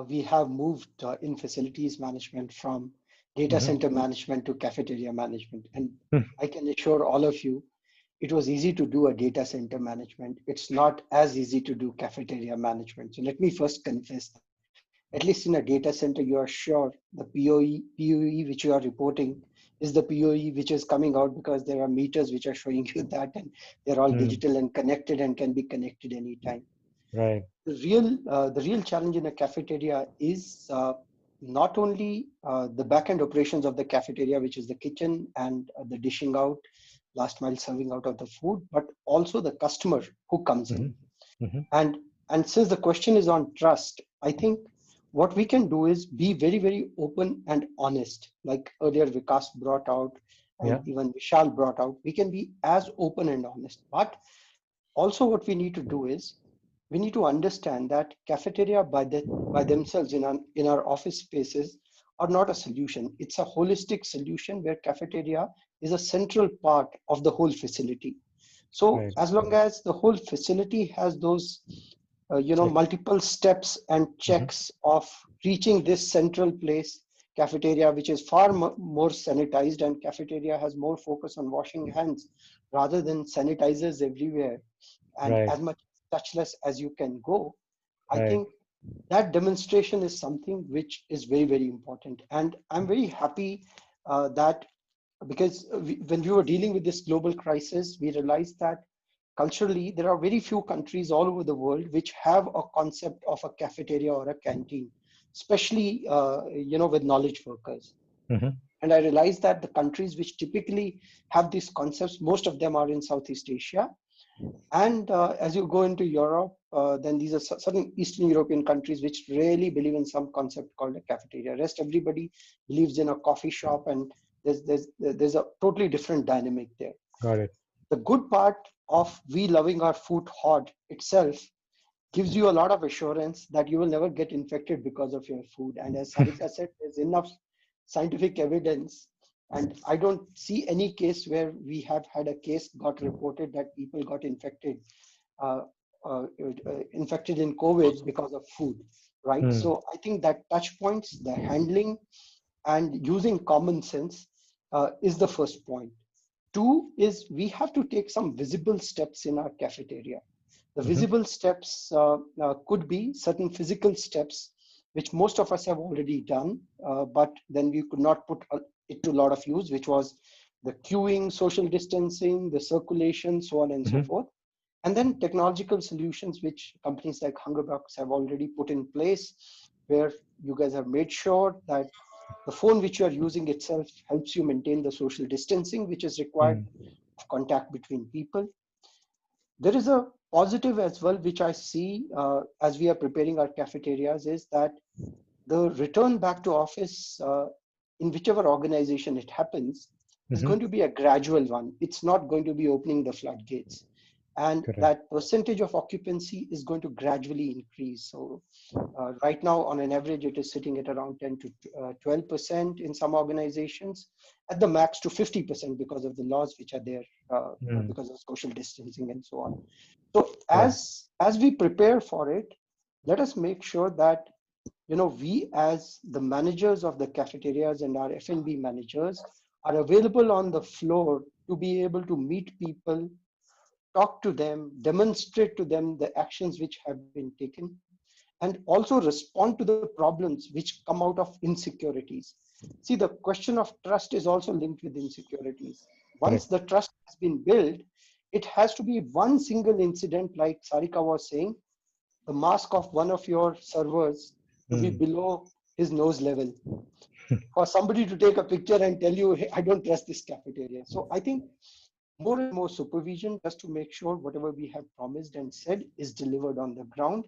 we have moved in facilities management from data Mm-hmm. center management to cafeteria management. And Mm. I can assure all of you, it was easy to do a data center management. It's not as easy to do cafeteria management. So let me first confess, at least in a data center, you are sure the POE which you are reporting is the POE which is coming out, because there are meters which are showing you that, and they're all Mm. digital and connected and can be connected anytime. Right. The real challenge in a cafeteria is not only the back-end operations of the cafeteria, which is the kitchen and the dishing out, last mile serving out of the food, but also the customer who comes in. Mm-hmm. Mm-hmm. And since the question is on trust, I think what we can do is be very, very open and honest. Like earlier Vikas brought out, Yeah. and even Vishal brought out, we can be as open and honest. But also what we need to do is we need to understand that cafeteria by themselves in our office spaces are not a solution. It's a holistic solution where cafeteria is a central part of the whole facility. So Right. as long as the whole facility has those Checks. multiple steps and Mm-hmm. checks of reaching this central place, cafeteria, which is far more sanitized, and cafeteria has more focus on washing hands rather than sanitizers everywhere, and Right. as much touchless as you can go. I Right. think that demonstration is something which is very, very important. And I'm very happy that because when we were dealing with this global crisis, we realized that culturally there are very few countries all over the world which have a concept of a cafeteria or a canteen, especially with knowledge workers. Mm-hmm. And I realized that the countries which typically have these concepts, most of them are in Southeast Asia. And as you go into Europe, then these are certain Eastern European countries which really believe in some concept called a cafeteria. Rest everybody believes in a coffee shop, and there's a totally different dynamic there. Got it. The good part of we loving our food hot itself gives you a lot of assurance that you will never get infected because of your food. And as Sarika said, there's enough scientific evidence. And I don't see any case where we have had a case got reported that people got uh, infected in COVID because of food, right? Mm. So I think that touch points, the handling, and using common sense is the first point. Two is we have to take some visible steps in our cafeteria. The Mm-hmm. visible steps could be certain physical steps, which most of us have already done, but then we could not put it to a lot of use, which was the queuing, social distancing, the circulation, so on and so Mm-hmm. forth. And then technological solutions, which companies like HungerBox have already put in place, where you guys have made sure that The phone which you are using itself helps you maintain the social distancing which is required of contact between people. There is a positive as well, which I see as we are preparing our cafeterias, is that the return back to office in whichever organization it happens is going to be a gradual one. It's not going to be opening the floodgates. And Correct. that percentage of occupancy is going to gradually increase. So right now, on an average, it is sitting at around 10 to 12% in some organizations, at the max to 50% because of the laws which are there, because of social distancing and so on. So as we prepare for it, let us make sure that we as the managers of the cafeterias and our F&B managers are available on the floor to be able to meet people, talk to them, demonstrate to them the actions which have been taken, and also respond to the problems which come out of insecurities. See, the question of trust is also linked with insecurities. Once the trust has been built, it has to be one single incident, like Sarika was saying, the mask of one of your servers to be below his nose level, for somebody to take a picture and tell you, hey, I don't trust this cafeteria. So I think more and more supervision just to make sure whatever we have promised and said is delivered on the ground,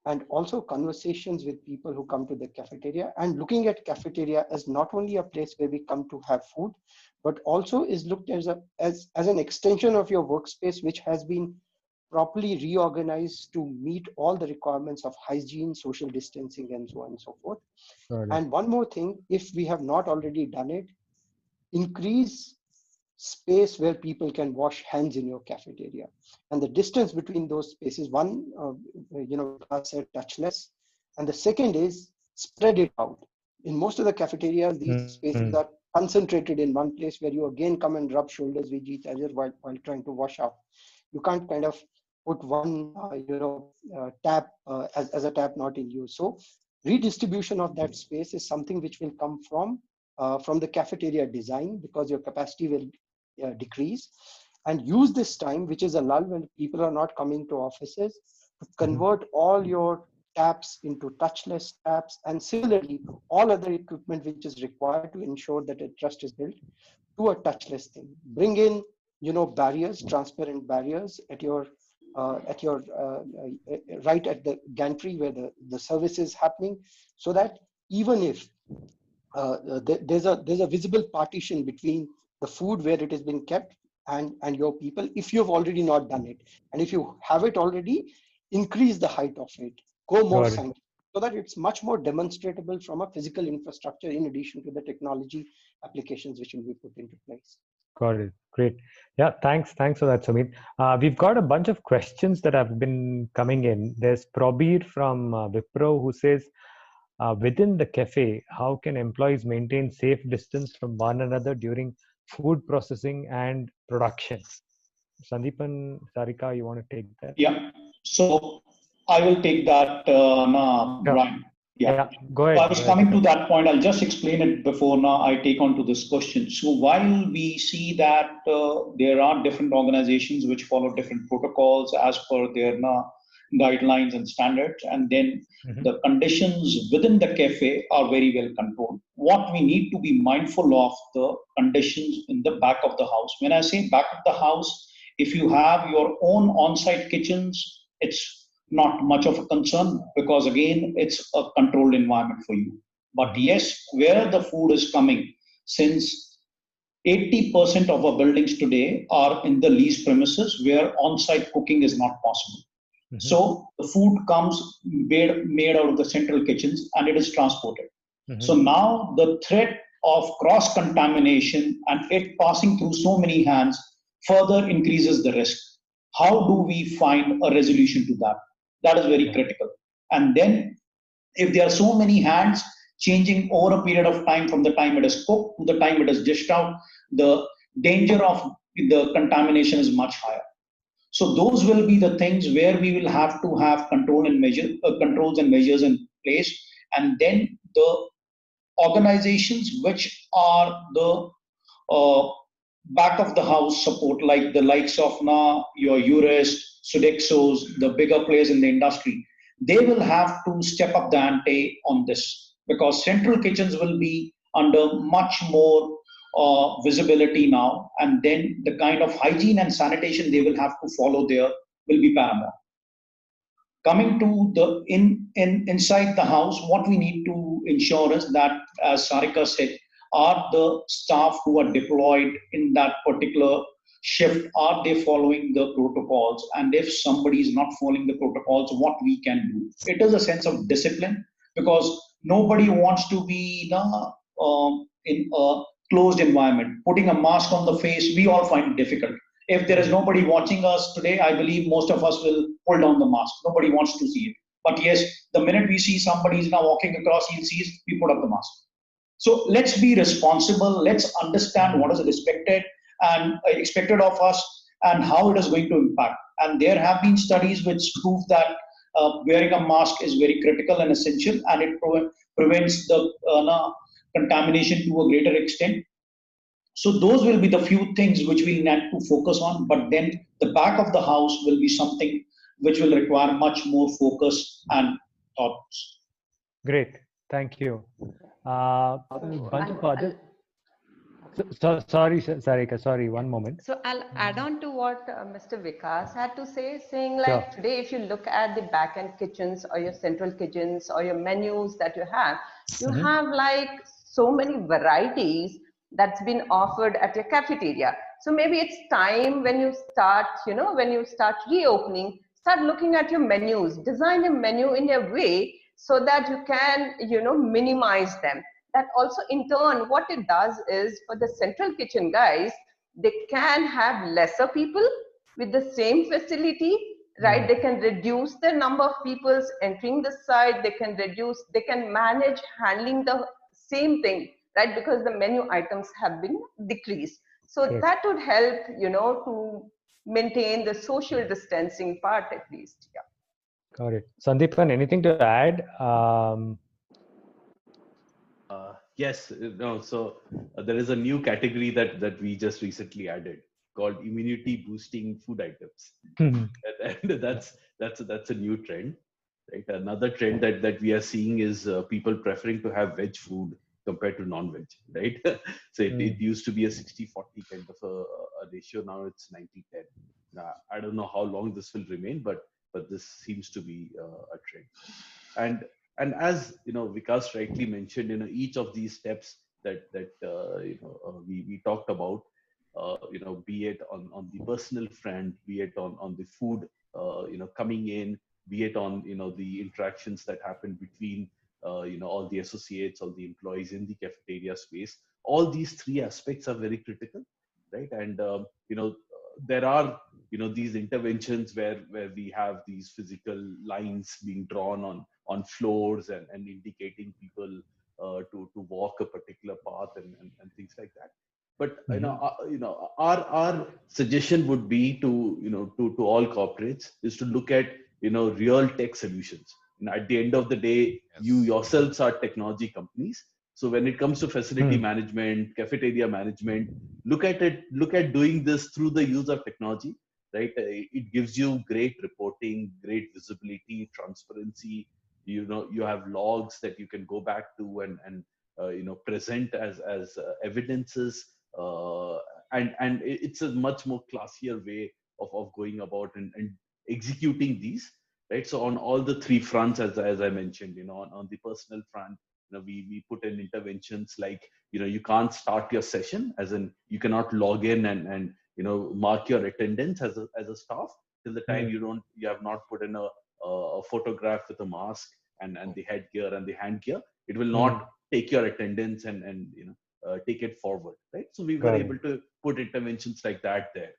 and also conversations with people who come to the cafeteria, and looking at cafeteria as not only a place where we come to have food, but also is looked as an extension of your workspace, which has been properly reorganized to meet all the requirements of hygiene, social distancing, and so on and so forth. And one more thing, if we have not already done it, increase space where people can wash hands in your cafeteria, and the distance between those spaces, one Vikas said touchless, and the second is spread it out. In most of the cafeterias, these spaces are concentrated in one place where you again come and rub shoulders with each other while trying to wash up. You can't kind of put one tap as a tap not in use. So redistribution of that space is something which will come from the cafeteria design, because your capacity will decrease, and use this time, which is a lull when people are not coming to offices, to convert all your taps into touchless taps, and similarly all other equipment which is required to ensure that a trust is built to a touchless thing. Bring in barriers, transparent barriers at your right at the gantry where the service is happening, so that even if there's a visible partition between the food where it has been kept and your people, if you've already not done it, and if you have it already, increase the height of it, go more scientific, so that it's much more demonstrable from a physical infrastructure in addition to the technology applications which will be put into place. Got it. Great. Yeah, thanks for that, Sumit. We've got a bunch of questions that have been coming in. There's Probir from Wipro who says, within the cafe, how can employees maintain safe distance from one another during food processing and production? Sandeepan, Sarika, you want to take that? Yeah. So I will take that, Brian. Yeah. Go ahead. So I was coming to that point. I'll just explain it before now I take on to this question. So while we see that there are different organizations which follow different protocols as per their guidelines and standards, and then the conditions within the cafe are very well controlled. What we need to be mindful of the conditions in the back of the house. When I say back of the house, if you have your own on-site kitchens, it's not much of a concern, because again, it's a controlled environment for you. But yes, where the food is coming, since 80% of our buildings today are in the leased premises where on-site cooking is not possible. So the food comes made out of the central kitchens and it is transported. So now the threat of cross-contamination and it passing through so many hands further increases the risk. How do we find a resolution to that? That is very critical. And then if there are so many hands changing over a period of time from the time it is cooked to the time it is dished out, the danger of the contamination is much higher. So those will be the things where we will have to have controls and measures in place. And then the organizations which are the back of the house support, like the likes of your Urist, Sodexos, the bigger players in the industry, they will have to step up the ante on this, because central kitchens will be under much more visibility now, and then the kind of hygiene and sanitation they will have to follow there will be paramount. Coming to the inside the house, what we need to ensure is that, as Sarika said, are the staff who are deployed in that particular shift, are they following the protocols? And if somebody is not following the protocols, what we can do? It is a sense of discipline, because nobody wants to be in a closed environment. Putting a mask on the face, we all find it difficult. If there is nobody watching us today, I believe most of us will pull down the mask. Nobody wants to see it. But yes, the minute we see somebody is now walking across, he sees, we put up the mask. So let's be responsible. Let's understand what is expected of us, and how it is going to impact. And there have been studies which prove that wearing a mask is very critical and essential, and it prevents the contamination to a greater extent. So those will be the few things which we need to focus on, but then the back of the house will be something which will require much more focus and thoughts. Great, thank you. Bunch of others. Sorry, Sarika, sorry, one moment. So I'll add on to what Mr. Vikas had to say, saying like today, if you look at the back-end kitchens or your central kitchens or your menus that you have like so many varieties that's been offered at your cafeteria. So maybe it's time when you start, when you start reopening, start looking at your menus, design a menu in a way so that you can, minimize them. That also in turn, what it does is for the central kitchen guys, they can have lesser people with the same facility, right? They can reduce the number of people entering the site. They can manage handling the same thing, right? Because the menu items have been decreased. So that would help, to maintain the social distancing part at least. Yeah. Got it. Sandeepan, anything to add? Yes, no. So there is a new category that we just recently added called immunity boosting food items, and that's a new trend, right? Another trend that we are seeing is people preferring to have veg food compared to non-veg, right? So it used to be a 60-40 kind of a ratio. Now it's 90-10. I don't know how long this will remain, but this seems to be a trend. And as Vikas rightly mentioned, each of these steps that we talked about, be it on the personal front, be it on the food coming in, be it on the interactions that happen between all the associates, all the employees in the cafeteria space. All these three aspects are very critical, right? And there are these interventions where we have these physical lines being drawn on floors and indicating people to walk a particular path and things like that. But our suggestion would be to all corporates is to look at real tech solutions. At the end of the day, you yourselves are technology companies. So when it comes to facility management, cafeteria management, look at doing this through the use of technology, right? It gives you great reporting, great visibility, transparency. You have logs that you can go back to and present as evidences, and it's a much more classier way of going about and executing these, right? So on all the three fronts, as I mentioned, on the personal front, we put in interventions like you can't start your session, as in you cannot log in and mark your attendance as a staff till the time you have not put in a photograph with a mask and the headgear and the hand gear. It will not take your attendance and take it forward, right? So we were able to put interventions like that there.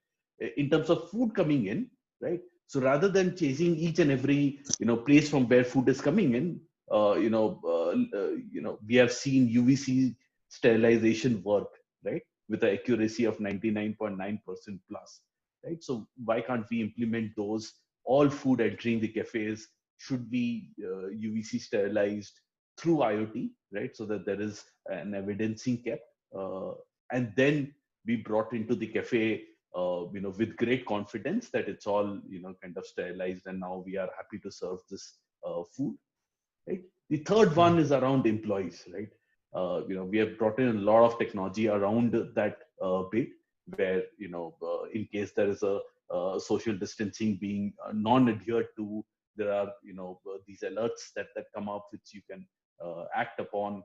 In terms of food coming in, right? So rather than chasing each and every place from where food is coming in, we have seen UVC sterilization work, right, with an accuracy of 99.9% plus, right? So why can't we implement those? All food entering the cafes should be UVC sterilized through IoT, right? So that there is an evidencing kept, and then be brought into the cafe, with great confidence that it's all kind of sterilized, and now we are happy to serve this food, right? The third one is around employees, right? We have brought in a lot of technology around that bit, where in case there is a social distancing being non-adhered to, there are these alerts that come up which you can act upon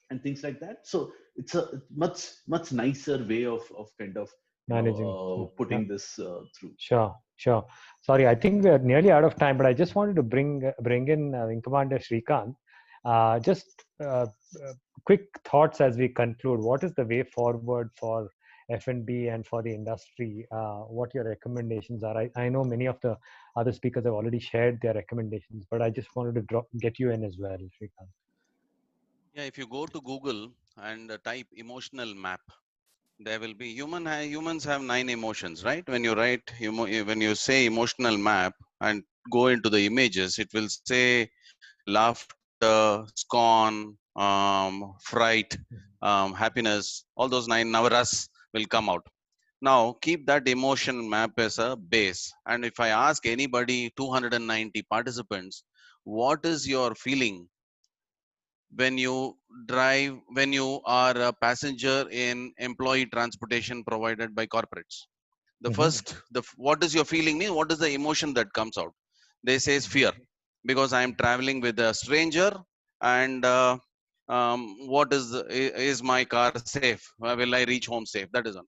and things like that. So it's a much nicer way of kind of Managing. Yeah. putting this through. Sure, sure. Sorry, I think we are nearly out of time, but I just wanted to bring in Wing Commander Srikanth. Just quick thoughts as we conclude. What is the way forward for F&B and for the industry? What your recommendations are? I know many of the other speakers have already shared their recommendations, but I just wanted to get you in as well, Srikanth. Yeah, if you go to Google and type emotional map, there will be humans have 9 emotions, right? When you write when you say emotional map and go into the images, it will say laughter, scorn, fright, happiness. All those 9 navaras will come out. Now keep that emotion map as a base, and if I ask anybody, 290 participants, what is your feeling when you when you are a passenger in employee transportation provided by corporates? The Mm-hmm. first, what is your feeling mean? What is the emotion that comes out? They say is fear, because I am traveling with a stranger, and what is my car safe? Will I reach home safe? That is one.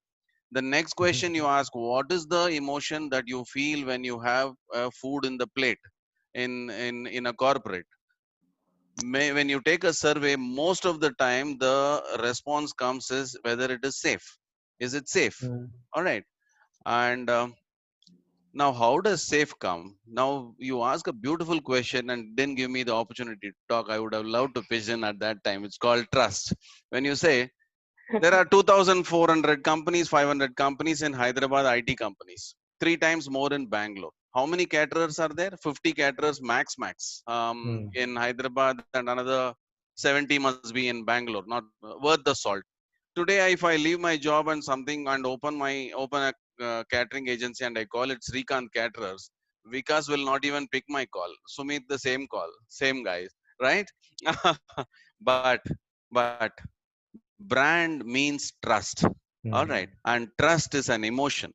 The next question you ask, what is the emotion that you feel when you have food in the plate in a corporate? When you take a survey, most of the time the response comes is whether it is safe. Is it safe? Mm-hmm. All right. And now, how does safe come? Now, you ask a beautiful question and didn't give me the opportunity to talk. I would have loved to pitch in at that time. It's called trust. When you say there are 2,400 companies, 500 companies in Hyderabad, IT companies, 3 times more in Bangalore. How many caterers are there? 50 caterers max. In Hyderabad, and another 70 must be in Bangalore. Not worth the salt. Today, if I leave my job and something and open a catering agency and I call it Srikanth Caterers, Vikas will not even pick my call. Sumit the same call, same guys, right? but but brand means trust. All right, and trust is an emotion.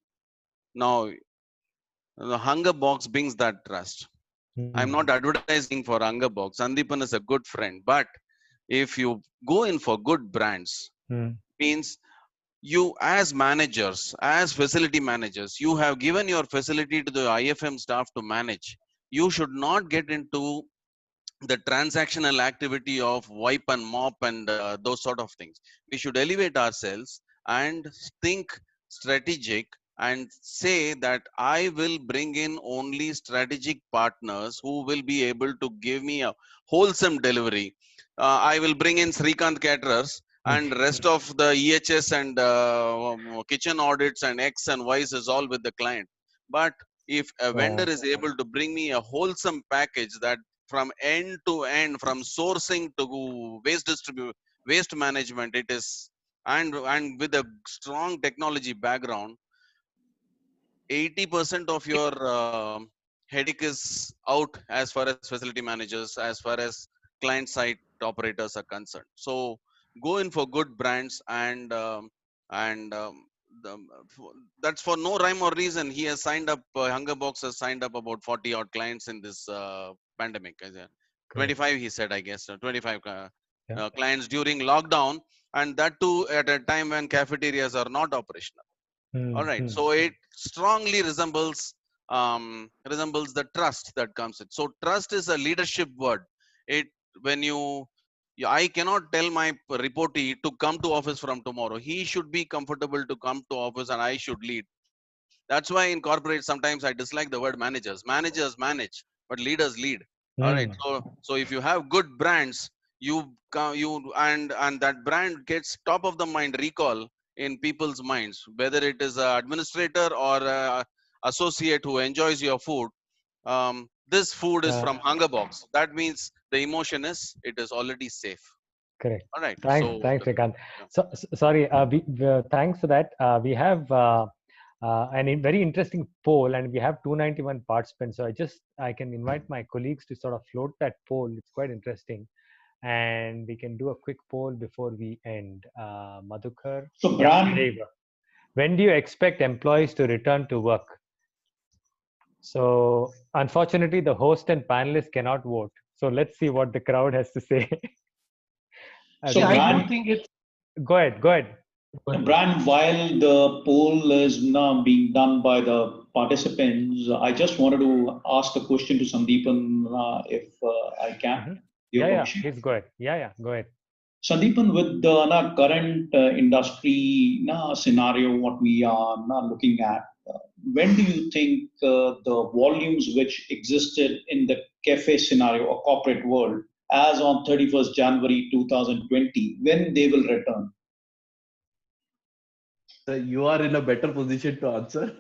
Now the Hunger Box brings that trust. I'm not advertising for Hunger Box. Sandeepan is a good friend, but if you go in for good brands, means you as managers, as facility managers, you have given your facility to the IFM staff to manage. You should not get into the transactional activity of wipe and mop and those sort of things. We should elevate ourselves and think strategic and say that I will bring in only strategic partners who will be able to give me a wholesome delivery. I will bring in Srikanth caterers, and rest of the EHS and kitchen audits and X and Y's is all with the client. But if a vendor is able to bring me a wholesome package that from end to end, from sourcing to waste management, it is, and with a strong technology background, 80% of your headache is out as far as facility managers, as far as client side operators are concerned. So go in for good brands, and the, that's for no rhyme or reason. He has signed up, HungerBox has signed up about 40 odd clients in this pandemic. 25, he said, I guess, 25 clients during lockdown, and that too at a time when cafeterias are not operational. All right, so it strongly resembles the trust that comes in. So trust is a leadership word. It when I cannot tell my reportee to come to office from tomorrow. He should be comfortable to come to office, and I should lead. That's why in corporate sometimes I dislike the word managers. Managers manage, but leaders lead. All right, so if you have good brands, you and that brand gets top of the mind recall in people's minds, whether it is a administrator or a associate who enjoys your food. This food is from HungerBox. That means the emotion is it is already safe. Correct. All right. Thanks, Srikanth. So, sorry, thanks for that. We have very interesting poll, and we have 291 participants. So I can invite my colleagues to sort of float that poll. It's quite interesting. and we can do a quick poll before we end. Madhukar, So, yeah, Bran, there you go. When do you expect employees to return to work? So, unfortunately, the host and panelists cannot vote. So, let's see what the crowd has to say. So, I Bran, do think it's. Go ahead. Go ahead. Bran, while the poll is now being done by the participants, I just wanted to ask a question to Sandeepan, if I can. Your Yeah, permission? please go ahead. Yeah, go ahead. Sandeepan, with the current industry scenario, what we are now looking at, when do you think the volumes which existed in the cafe scenario or corporate world as on 31st January 2020, when they will return? So you are in a better position to answer,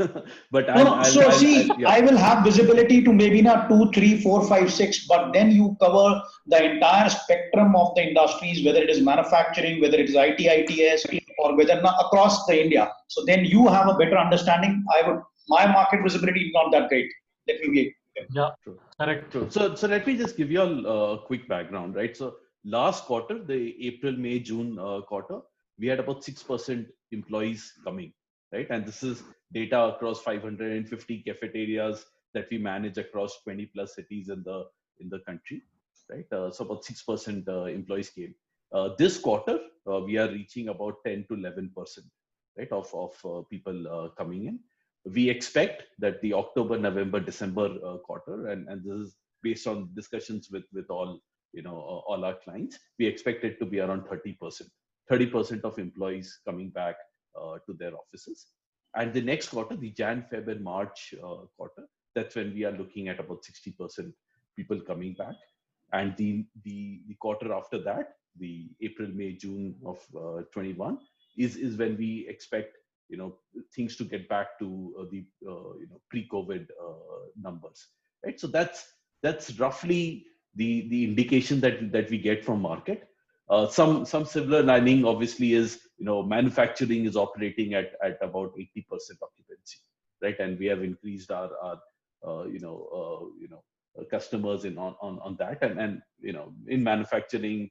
but No, so see, yeah. I will have visibility to maybe not 2, 3, 4, 5, 6, but then you cover the entire spectrum of the industries, whether it is manufacturing, whether it is IT, ITS, or whether not across the India. So then you have a better understanding. My market visibility is not that great. Let me be. Yeah, True. correct. True. So let me just give you all a quick background, right? So last quarter, the April, May, June quarter, we had about 6% employees coming, right? And this is data across 550 cafeterias that we manage across 20 plus cities in the country, right? So about 6% employees came. This quarter, we are reaching about 10 to 11%, right, of people coming in. We expect that the October, November, December quarter, and this is based on discussions with all all our clients, we expect it to be around 30% of employees coming back to their offices. And the next quarter, the Jan, Feb, and March quarter, that's when we are looking at about 60% people coming back. And the quarter after that, the April, May, June of 21, is when we expect things to get back to the pre-COVID numbers, right? So that's roughly the indication that we get from market. Some silver lining obviously is manufacturing is operating at about 80% occupancy, right? And we have increased our customers on that, and in manufacturing,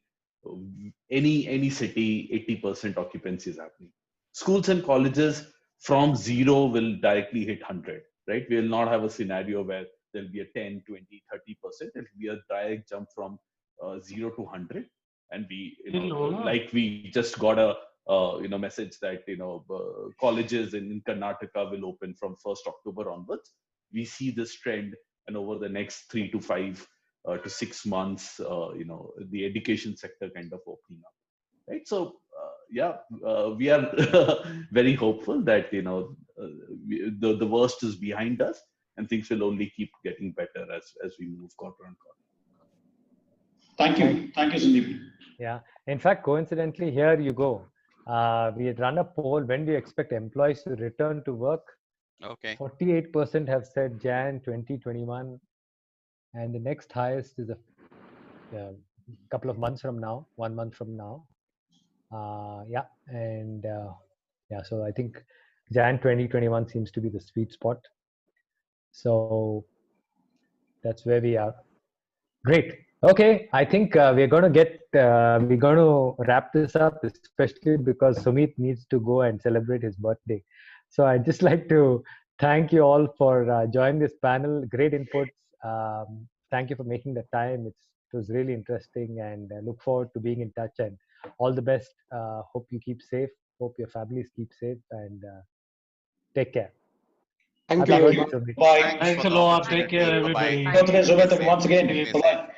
any city 80% occupancy is happening. Schools and colleges from zero will directly hit 100, right? We will not have a scenario where there'll be a 10, 20, 30%. It'll be a direct jump from 0 to 100. And we, like we just got a message that colleges in Karnataka will open from 1st October onwards. We see this trend, and over the next 3 to 5 to 6 months, the education sector kind of opening up, right? So we are very hopeful that the worst is behind us, and things will only keep getting better as we move quarter on quarter. Thank you, Sandeep. Yeah, in fact, coincidentally, here you go. We had run a poll. When do you expect employees to return to work? Okay. 48% have said Jan 2021, and the next highest is a couple of months from now, 1 month from now. So I think Jan 2021 seems to be the sweet spot. So that's where we are. Great. Okay, I think we're going to wrap this up, especially because Sumit needs to go and celebrate his birthday. So I'd just like to thank you all for joining this panel. Great inputs. Thank you for making the time. It was really interesting, and I look forward to being in touch, and all the best. Hope you keep safe. Hope your families keep safe, and take care. Thank you very much. Bye. Thanks a lot. Take care, everybody. Birthday, Sumit, once again. Stay safe.